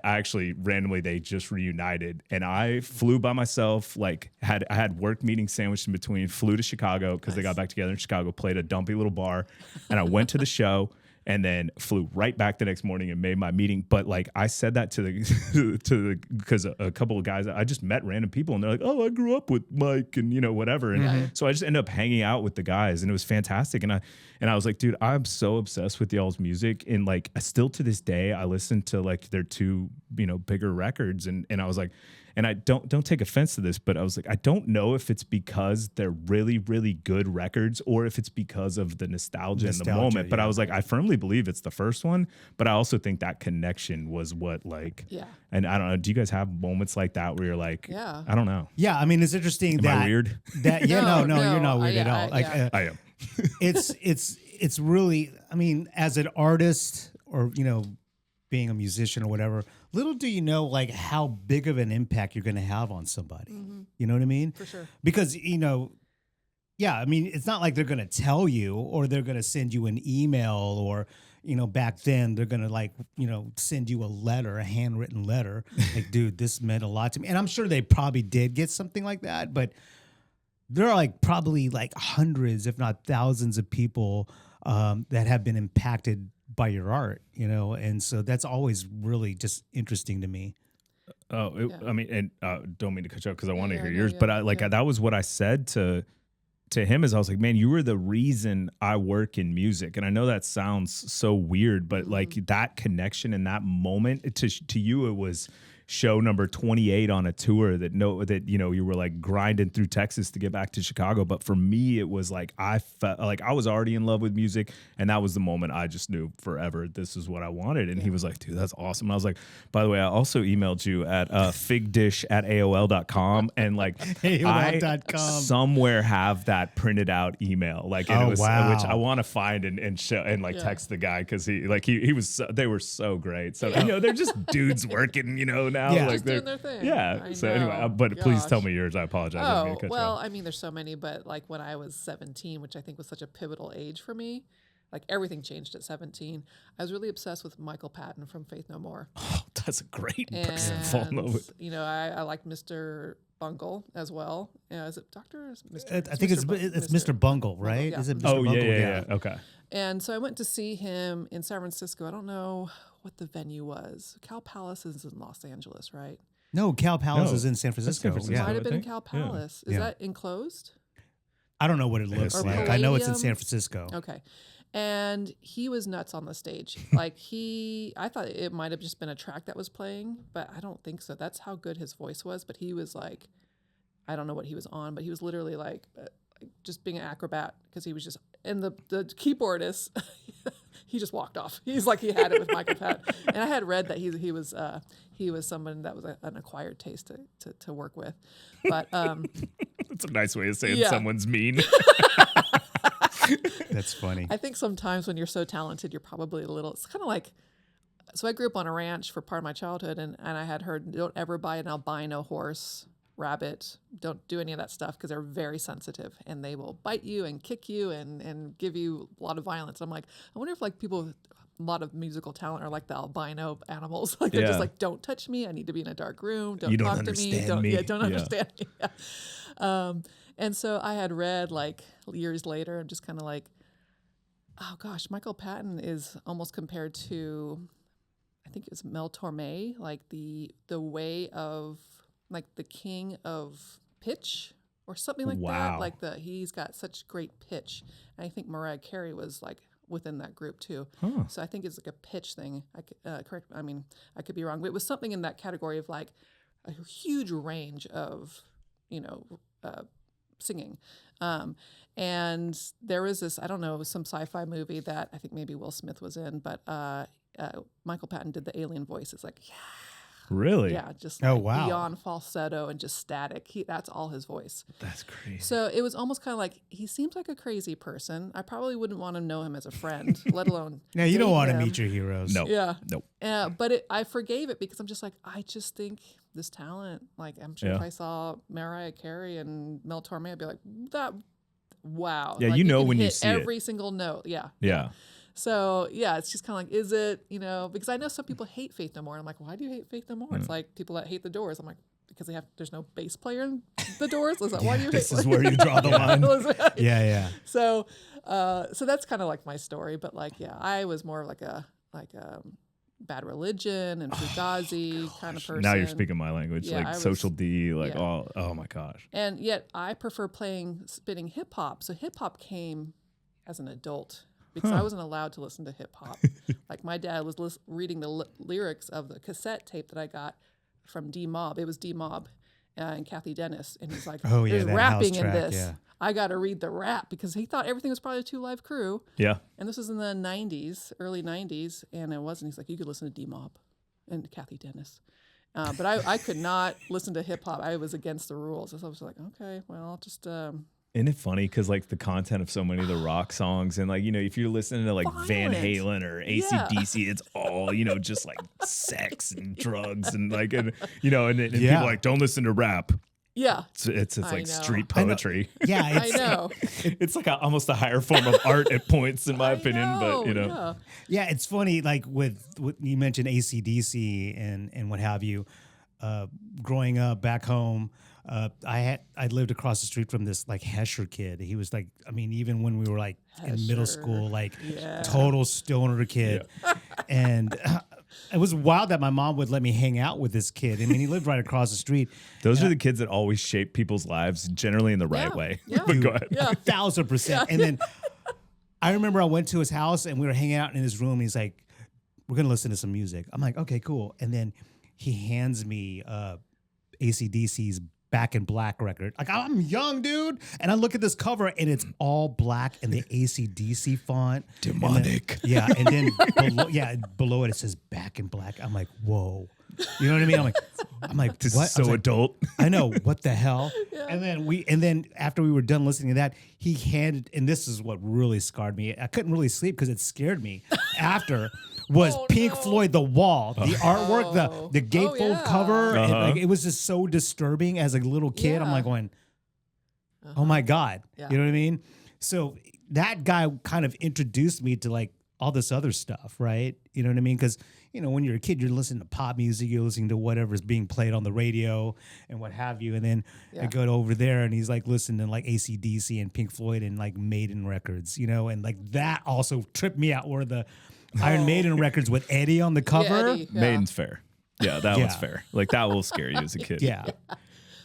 actually randomly, they just reunited, and I flew by myself, like I had work meetings sandwiched in between, flew to Chicago because they got back together in Chicago, played a dumpy little bar, and I went to the show, and then flew right back the next morning and made my meeting. But like I said that because a couple of guys, I just met random people, and they're like, oh, I grew up with Mike and, you know, whatever. And so I just ended up hanging out with the guys, and it was fantastic. And I was like, dude, I'm so obsessed with y'all's music. And like, still to this day, I listen to like their 2, you know, bigger records. And I was like, and I don't take offense to this, but I was like, I don't know if it's because they're really, really good records or if it's because of the nostalgia in the moment. But I was like, I firmly believe it's the first one, but I also think that connection was what like, and I don't know, do you guys have moments like that where you're like, I don't know. Yeah. I mean, it's interesting. Am I weird? No, you're not weird at all. Like, I am. it's really, I mean, as an artist, or, you know, being a musician or whatever, little do you know like how big of an impact you're going to have on somebody. You know what I mean? For sure. Because, you know, I mean, it's not like they're going to tell you, or they're going to send you an email, or, you know, back then they're going to like, you know, send you a handwritten letter. Like, dude, this meant a lot to me. And I'm sure they probably did get something like that, but there are like probably like hundreds, if not thousands of people that have been impacted by your art, you know? And so that's always really just interesting to me. I mean, and don't mean to cut you off because I want to hear yours, but that was what I said to him, is I was like, man, you were the reason I work in music. And I know that sounds so weird, but like that connection in that moment to you, it was show number 28 on a tour that you know, you were like grinding through Texas to get back to Chicago. But for me, it was like I felt like I was already in love with music, and that was the moment I just knew forever this is what I wanted. And he was like, dude, that's awesome. And I was like, by the way, I also emailed you at figdish@aol.com, and like AOL.com. I somewhere have that printed out email, like, and which I want to find and show and like text the guy, because he was they were so great. So you know, they're just dudes working, you know, now. Yeah. Like Just doing their thing. Yeah. So anyway, but please tell me yours. I apologize. Oh, well, I mean, there's so many, but like when I was 17, which I think was such a pivotal age for me, like everything changed at 17. I was really obsessed with Michael Patton from Faith No More. Oh, that's a great person to fall in love with. You know, I liked Mr. Bungle as well. Is it Doctor? I think it's Mr. Bungle, right? Yeah. Is it Mr. Oh, Bungle? yeah. Okay. And so I went to see him in San Francisco. I don't know what the venue was. Cal Palace is in Los Angeles, right? No, Cal Palace No, is in San Francisco. Francisco. Yeah. Might have been I in Cal think. Yeah. Palace. Is Yeah. that enclosed? I don't know what it looks Or like. I know it's in Palladium? San Francisco. Okay. And he was nuts on the stage. Like I thought it might have just been a track that was playing, but I don't think so. That's how good his voice was. But he was like, I don't know what he was on, but he was literally like just being an acrobat because he was just, and the keyboardist, he just walked off. He's like, he had it with Michael Patton. And I had read that he was someone that was an acquired taste to work with. But That's a nice way of saying Yeah. someone's mean. That's funny. I think sometimes when you're so talented, you're probably a little, it's kind of like, so I grew up on a ranch for part of my childhood, and I had heard, don't ever buy an albino horse, rabbit, don't do any of that stuff because they're very sensitive and they will bite you and kick you and give you a lot of violence. I'm like, I wonder if like people with a lot of musical talent are like the albino animals. Like they're Yeah. just like, don't touch me. I need to be in a dark room. Don't You don't talk to me. understand me. Don't Yeah. understand me. Yeah. And so I had read like years later, I'm just kind of like, oh gosh, Michael Patton is almost compared to, I think it was Mel Torme, like the way of like the king of pitch or something like Wow. that. Like he's got such great pitch. And I think Mariah Carey was like within that group too. Huh. So I think it's like a pitch thing. I could, correct. I mean, I could be wrong, but it was something in that category of like a huge range of, singing. And there was this, I don't know, some sci-fi movie that I think maybe Will Smith was in, but Michael Patton did the alien voice. It's like, Really? yeah, just Oh, like wow. beyond falsetto and just static. That's all his voice. That's crazy. So it was almost kind of like, he seems like a crazy person. I probably wouldn't want to know him as a friend, let alone Yeah, you don't date want to him. meet your heroes. No. Yeah. Nope. But I forgave it because I'm just like, I just think this talent, like I'm sure if Yeah. I saw Mariah Carey and Mel Torme, I'd be like, wow. Yeah, Like, you know can when you hit see it. every single note. Yeah. Yeah. So yeah, it's just kind of like, is it, because I know some people hate Faith No More. And I'm like, why do you hate Faith No More? It's like people that hate the Doors. I'm like, because there's no bass player in the Doors. Is that why do you This hate? is where you draw the line. Yeah, yeah. So that's kind of like my story. But like, yeah, I was more of like a Bad Religion and Fugazi kind of person. Now you're speaking my language, Yeah, like I was- Social D, like yeah. oh my gosh. And yet I prefer spinning hip hop. So hip hop came as an adult because I wasn't allowed to listen to hip hop. Like my dad was reading the lyrics of the cassette tape that I got from D-Mob. It was D-Mob and Kathy Dennis. And he's like, Oh, yeah, there's that rapping house in track, this. yeah. I got to read the rap because he thought everything was probably a 2 Live Crew. Yeah. And this was in the 90s, early 90s. And it wasn't. He's like, you could listen to D-Mob and Kathy Dennis. But I could not listen to hip hop. I was against the rules. So I was like, okay, well, I'll just... Isn't it funny? Because like the content of so many of the rock songs and like, if you're listening to like Van Violent. Halen or AC/DC, it's all, just like sex and drugs and like, and Yeah. people are like, don't listen to rap. yeah. It's I like know. street I know. poetry. Yeah, I it's, know. It's like almost a higher form of art at points, in my I opinion. But yeah. yeah, it's funny. Like with you mentioned AC/DC and what have you. Growing up back home, I lived across the street from this like Hesher kid. He was like, I mean, even when we were like in middle Hesher. school, like Yeah. total stoner kid, and it was wild that my mom would let me hang out with this kid. I mean, he lived right across the street. those are the kids that always shape people's lives, generally in the right Yeah. way. Yeah. But go ahead. Yeah. 1,000%. And then I remember I went to his house and we were hanging out in his room. And he's like, we're going to listen to some music. I'm like, okay, cool. And then he hands me AC/DC's Back in Black record. Like, I'm young, dude. And I look at this cover and it's all black and the AC/DC font. Demonic. And then, and then below it, it says Back in Black. I'm like, whoa. You know what I mean? I'm like, This what? is I was so like, adult. I know, what the hell? And then after we were done listening to that, he handed, and this is what really scarred me. I couldn't really sleep because it scared me. After was Oh, Pink no. Floyd, The Wall, the artwork, the gatefold yeah. cover. And, Uh-huh. like, it was just so disturbing as a little kid. I'm Yeah. like going, oh my God. Yeah. You know what I mean? So that guy kind of introduced me to like all this other stuff, right? You know what I mean? Because, when you're a kid, you're listening to pop music, you're listening to whatever's being played on the radio and what have you. And then I Yeah. go over there and he's like listening to like AC/DC and Pink Floyd and like Maiden records, and like that also tripped me out where the Iron Maiden records with Eddie on the cover. Eddie, yeah. Maiden's fair. Yeah, that one's fair. Like that will scare you as a kid. Yeah.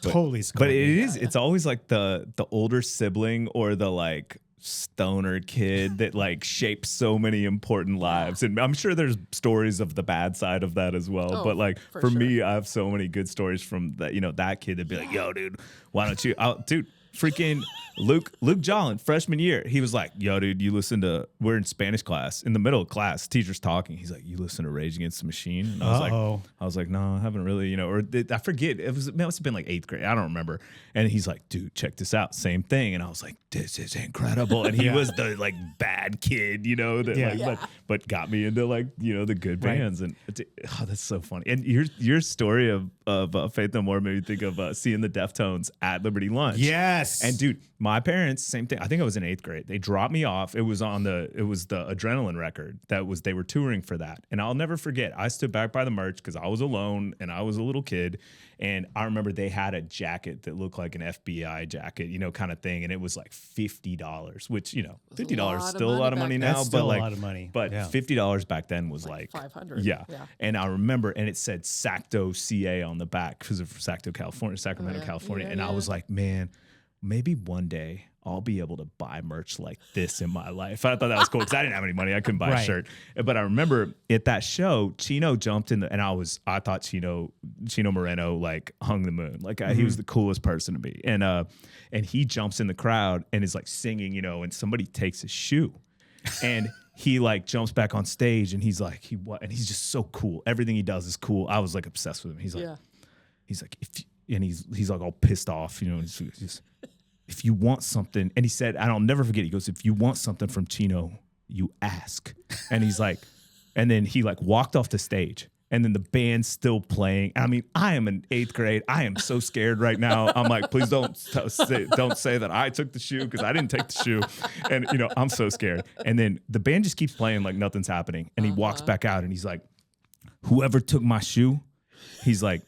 Totally. But it's always like the older sibling or the like stoner kid that like shapes so many important lives. And I'm sure there's stories of the bad side of that as well. But like for me, I have so many good stories from that, that kid that'd be like, yo, dude, why don't you dude, freaking Luke Jolin, freshman year, he was like, yo, dude, we're in Spanish class, in the middle of class, teacher's talking. He's like, you listen to Rage Against the Machine? And I was like, no, I haven't really, I forget. It must have been like 8th grade. I don't remember. And he's like, dude, check this out. Same thing. And I was like, this is incredible. And he was the like bad kid, but got me into like, the good bands. And that's so funny. And your story of Faith No More made me think of seeing the Deftones at Liberty Lunch. Yes. And dude, my parents, same thing. I think I was in 8th grade. They dropped me off. It was the Adrenaline record they were touring for that. And I'll never forget. I stood back by the merch because I was alone and I was a little kid. And I remember they had a jacket that looked like an FBI jacket, kind of thing. And it was like $50, which, $50 is still a lot of money now. That's still but a lot of money. But $50 back then was like $500. Yeah. And I remember, and it said Sacto CA on the back because of Sacramento, California. And I was like, man, maybe one day I'll be able to buy merch like this in my life. I thought that was cool because I didn't have any money. I couldn't buy a shirt. But I remember at that show, Chino jumped in and I thought Chino Moreno like hung the moon. Like he was the coolest person to be. And he jumps in the crowd and is like singing, and somebody takes his shoe and he like jumps back on stage and he's like, and he's just so cool. Everything he does is cool. I was like obsessed with him. He's like, he's like all pissed off, he's just, if you want something, and he said, and I'll never forget, he goes, if you want something from Chino, you ask. And he's like, and then he like walked off the stage and then the band's still playing. I mean, I am in 8th grade. I am so scared right now. I'm like, please don't say that I took the shoe because I didn't take the shoe. And, I'm so scared. And then the band just keeps playing like nothing's happening. And he walks back out and he's like, whoever took my shoe, he's like,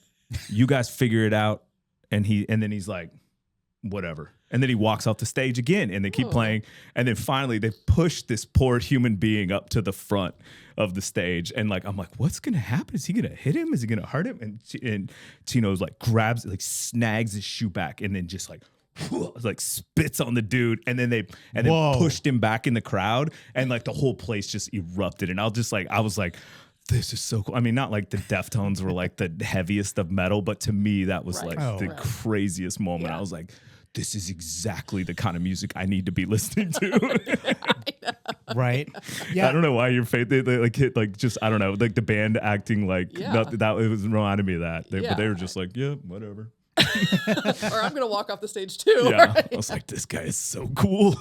you guys figure it out. And then he's like, whatever. And then he walks off the stage again and they keep playing. And then finally they push this poor human being up to the front of the stage. And like, I'm like, what's going to happen? Is he going to hit him? Is he going to hurt him? And Chino's like grabs, like snags his shoe back and then just like spits on the dude. And then pushed him back in the crowd. And like the whole place just erupted. And I was like, this is so cool. I mean, not like the Deftones were like the heaviest of metal, but to me, that was craziest moment. Yeah. I was like, this is exactly the kind of music I need to be listening to. Right. Yeah. I don't know why your faith, they like hit like just, I don't know, like the band acting like that it was reminding me of that. But they were just like, yeah, whatever. Or I'm going to walk off the stage too. Yeah. Right? I was like, this guy is so cool.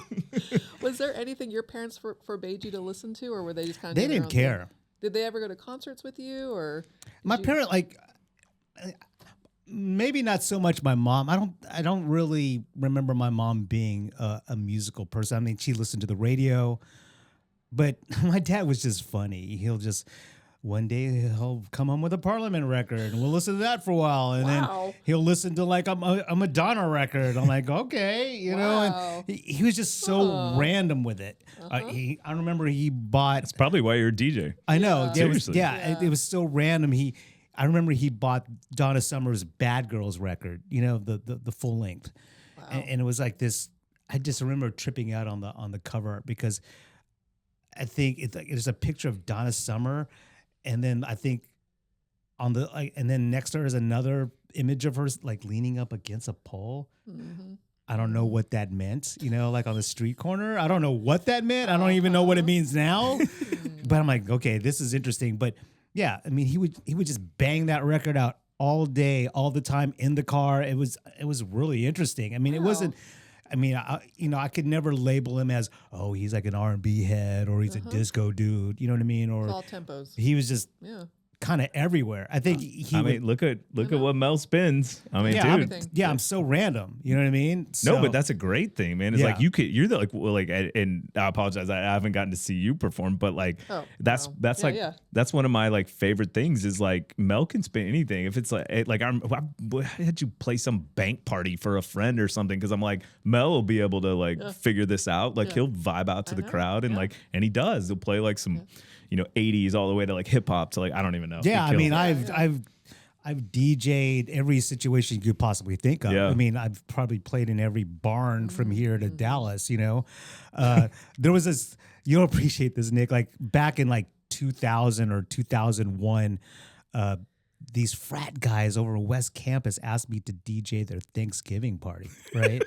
Was there anything your parents forbade you to listen to, or were they just kind of They didn't care. Did they ever go to concerts with you, or my parent maybe not so much my mom. I don't really remember my mom being a musical person. I mean, she listened to the radio, but my dad was just funny. One day he'll come home with a Parliament record and we'll listen to that for a while. And then he'll listen to like a Madonna record. I'm like, okay, and he was just so random with it. I remember he bought. That's probably why you're a DJ. I know. Seriously. It was so random. I remember he bought Donna Summer's Bad Girls record, the full length. Wow. And it was like this. I just remember tripping out on the cover because I think there's a picture of Donna Summer. And then I think and then next to her is another image of her like leaning up against a pole. Mm-hmm. I don't know what that meant, like on the street corner. I don't know what that meant. I don't even know what it means now. But I'm like, okay, this is interesting. But yeah, I mean, he would just bang that record out all day, all the time in the car. It was really interesting. I mean, it wasn't. I mean, I could never label him as, oh, he's like an R&B head or he's a disco dude. You know what I mean? Or it's all tempos. He was just kind of everywhere. I think look at what Mel spins. I mean, dude. I'm so random. You know what I mean? No, but that's a great thing, man. It's like you're the and I apologize, I haven't gotten to see you perform, but like that's that's one of my like favorite things is like Mel can spin anything. If it's like I had you play some bank party for a friend or something because I'm like Mel will be able to like figure this out. Like he'll vibe out to the crowd and and he does. He'll play like some 80s all the way to like hip hop to like I don't even know. Yeah, I mean, I've I've DJ'd every situation you could possibly think of. Yeah. I mean, I've probably played in every barn from here to Dallas, There was this, you'll appreciate this, Nick, like back in like 2000 or 2001, these frat guys over West Campus asked me to DJ their Thanksgiving party, right?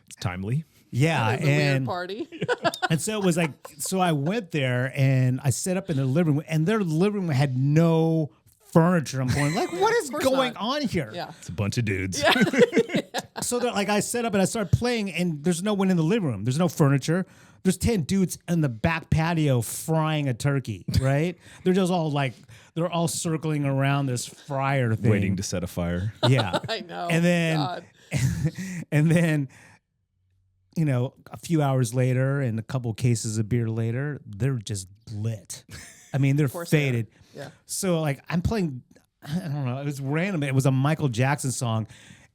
It's timely. Yeah, That was a weird party. and so it was like, so I went there and I set up in their living room, and their living room had no furniture. I'm going like, what is going on here? Yeah. It's a bunch of dudes. So they're like, I set up and I started playing, and there's no one in the living room. There's no furniture. There's 10 dudes in the back patio frying a turkey, right? They're just all like, they're all circling around this fryer thing. Waiting to set a fire. Yeah. I know. And then, God. and then, a few hours later and a couple cases of beer later, they're just lit. I mean, they're course they are. faded. Yeah. So like I'm playing, I don't know, it was random. It was a Michael Jackson song,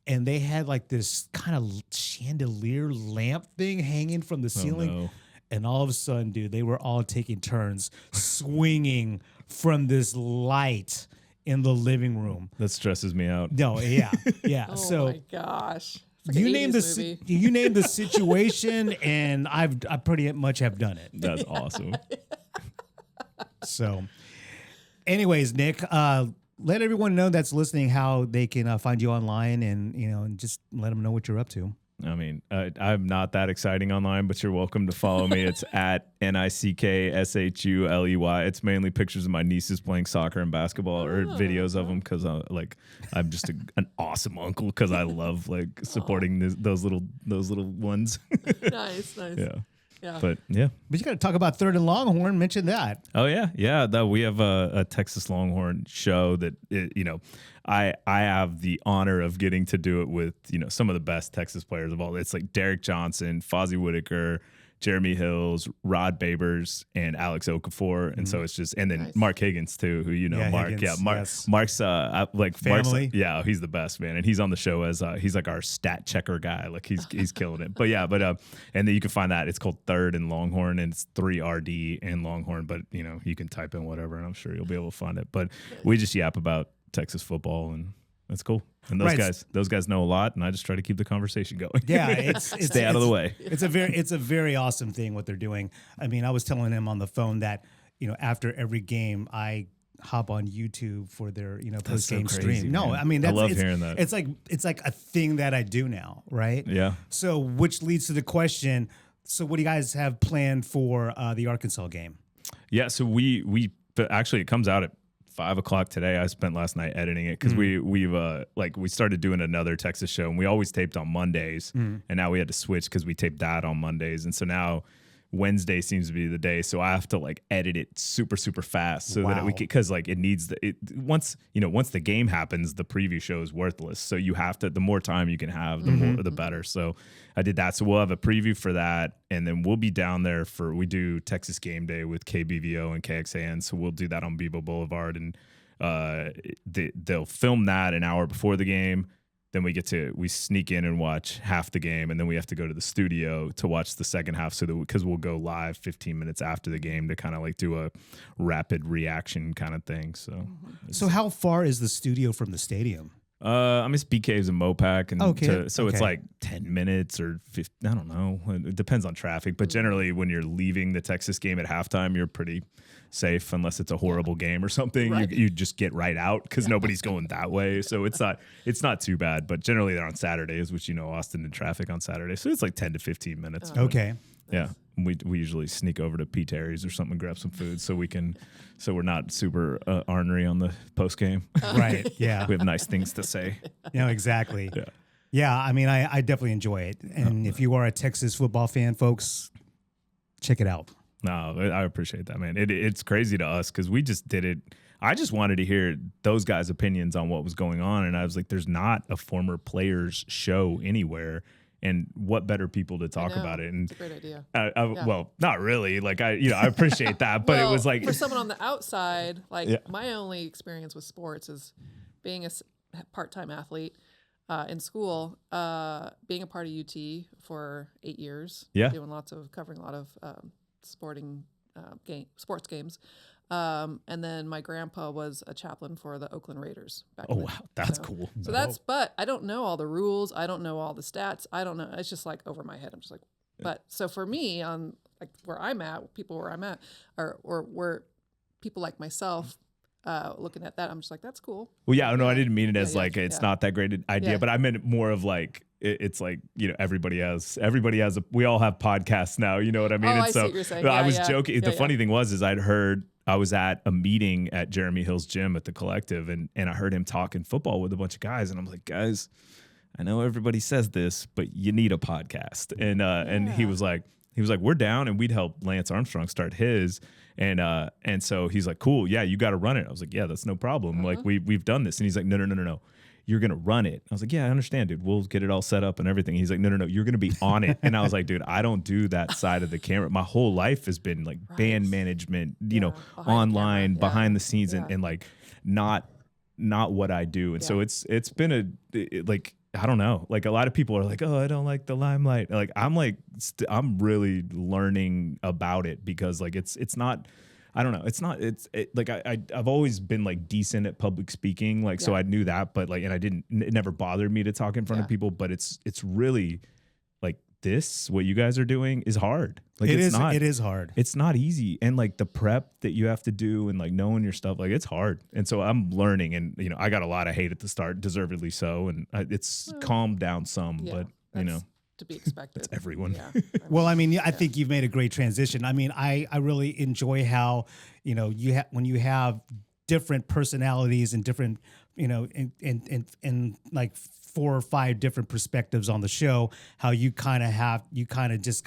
and they had like this kind of chandelier lamp thing hanging from the ceiling. no. And all of a sudden, dude, they were all taking turns swinging from this light in the living room. That stresses me out. No, yeah, yeah. Oh so my gosh. It's like you an name 80s the movie. you name the situation, and I pretty much have done it. That's awesome. So, anyways, Nick, let everyone know that's listening how they can find you online, and and just let them know what you're up to. I mean, I'm not that exciting online, but you're welcome to follow me. It's at NickShuley. It's mainly pictures of my nieces playing soccer and basketball, or videos of them, because I'm just an awesome uncle, because I love supporting those little ones. Nice. Yeah. Yeah. But yeah. But you got to talk about Third and Longhorn. Mention that. Oh yeah. That we have a Texas Longhorn show that I have the honor of getting to do it with some of the best Texas players of all. It's like Derek Johnson, Fozzie Whitaker, Jeremy Hills, Rod Babers, and Alex Okafor, and so it's just, and then Nice. Mark Higgins too, who Mark, Higgins, yes. Mark's Family. Mark's, he's the best, man, and he's on the show as he's like our stat checker guy, like he's killing it. But and then you can find that it's called Third and Longhorn, and it's 3RD and Longhorn, but you can type in whatever, and I'm sure you'll be able to find it. But we just yap about Texas football, and that's cool. And those guys know a lot, and I just try to keep the conversation going. Yeah, it's Stay out of the way. It's a very awesome thing what they're doing. I mean, I was telling him on the phone that after every game I hop on YouTube for their post game so crazy, stream. No, man. I mean I that's, love hearing that. It's like a thing that I do now, right? Yeah. So which leads to the question. So what do you guys have planned for the Arkansas game? Yeah, so we actually, it comes out at 5:00 today. I spent last night editing it because we started doing another Texas show, and we always taped on Mondays, and now we had to switch because we taped that on Mondays, and so now Wednesday seems to be the day. So I have to edit it super fast so that we can, because it needs once the game happens, the preview show is worthless. So you have to, the more time you can have, the better. So I did that. So we'll have a preview for that, and then we'll be down there we do Texas Game Day with KBVO and KXAN. So we'll do that on Bevo Boulevard, and they'll film that an hour before the game. Then we sneak in and watch half the game, and then we have to go to the studio to watch the second half, because we'll go live 15 minutes after the game to kind of do a rapid reaction kind of thing. So how far is the studio from the stadium? It's Bee Caves and Mopac, and so it's okay. 10 minutes or 50, I don't know. It depends on traffic, but generally when you're leaving the Texas game at halftime, you're pretty safe, unless it's a horrible game or something. Right. You just get right out because nobody's going that way, so it's not too bad. But generally they're on Saturdays, which Austin and traffic on Saturday, so it's 10 to 15 minutes. Okay. Yeah, we usually sneak over to P. Terry's or something and grab some food so we're not super ornery on the post game. Right. Yeah. We have nice things to say. Exactly. Yeah. Yeah. I mean, I definitely enjoy it. And if you are a Texas football fan, folks, check it out. No, I appreciate that, man. It's crazy to us because we just did it. I just wanted to hear those guys' opinions on what was going on. And I was like, there's not a former players show anywhere. And what better people to talk about it? And it's a great idea. Well, not really. I appreciate that, but it was for someone on the outside, my only experience with sports is being a part-time athlete in school, being a part of UT for 8 years, Yeah. covering a lot of sports games. And then my grandpa was a chaplain for the Oakland Raiders back Oh then. wow, that's So- cool. So that's, but I don't know all the rules. I don't know all the stats. I don't know. It's just like over my head. I'm just like, but so for me, on like where I'm at, people where I'm at, or where people like myself, looking at that, I'm just like, that's cool. Well, yeah, no, I didn't mean it as yeah, like it's yeah. not that great an idea, Yeah. but I meant it more of like it's like, you know, everybody has we all have podcasts now, you know what I mean? Oh, And I see so what you're saying. I Yeah, was yeah. joking. Yeah, The yeah. funny thing was I was at a meeting at Jeremy Hill's gym at the Collective, and I heard him talking football with a bunch of guys, and I'm like, guys, I know everybody says this, but you need a podcast. And he was like, we're down, and we'd help Lance Armstrong start his. And so he's like, cool, yeah, you got to run it. I was like, yeah, that's no problem. Like we've done this. And he's like, no. You're going to run it. I was like, yeah, I understand, dude. We'll get it all set up and everything. He's like, no. You're going to be on it. And I was like, dude, I don't do that side of the camera. My whole life has been like band management, you know, behind the online, camera. behind the scenes, Yeah. and like not what I do. And so it's been like, I don't know. Like a lot of people are like, oh, I don't like the limelight. Like I'm really learning about it, because like it's not. I don't know. Like I've always been like decent at public speaking. Like, so I knew that, but like, and it never bothered me to talk in front of people, but it's really like what you guys are doing is hard. Like it is hard. It's not easy. And like the prep that you have to do and like knowing your stuff, like it's hard. And so I'm learning, and, you know, I got a lot of hate at the start, deservedly so. And it's calmed down some, but you know, to be expected. it's everyone. Yeah. Well, I mean, I think you've made a great transition. I mean, I really enjoy how, you know, when you have different personalities and different, you know, and like 4 or 5 different perspectives on the show, how you kind of just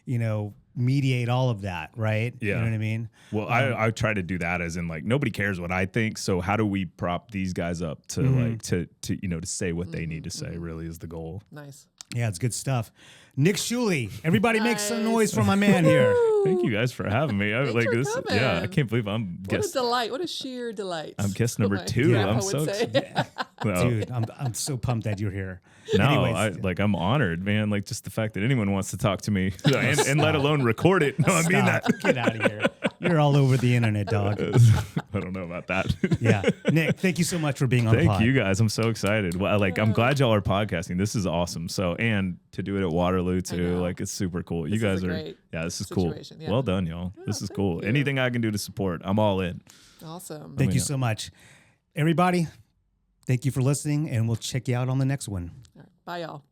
you know, mediate all of that, right? Yeah. You know what I mean? Well, I try to do that as in like, nobody cares what I think. So how do we prop these guys up to like, to, you know, to say what they need to say really is the goal. Nice. Yeah, it's good stuff. Nick Shuley, everybody make some noise for my man here. Thank you guys for having me. I Thanks like for this. coming. Yeah, I can't believe I'm What guest. a delight. What a sheer delight. I'm guest number My 2. grandpa I'm would so say. excited. No, Dude, I'm so pumped that you're here. no, Anyways. I'm honored, man. Like just the fact that anyone wants to talk to me and let alone record it. No, I mean that. Stop. Get out of here. You're all over the internet, dog. I don't know about that. Yeah. Nick, thank you so much for being on the Thank pod. you guys. I'm so excited. Well, like I'm glad y'all are podcasting. This is awesome. So, and to do it at Waterloo too, know. like it's super cool. You This guys is a are, great this is cool. situation, yeah. Well done, y'all. This is thank cool. you. Anything I can do to support, I'm all in. Awesome. Thank you so much. Everybody, thank you for listening, and we'll check you out on the next one. All right. Bye, y'all.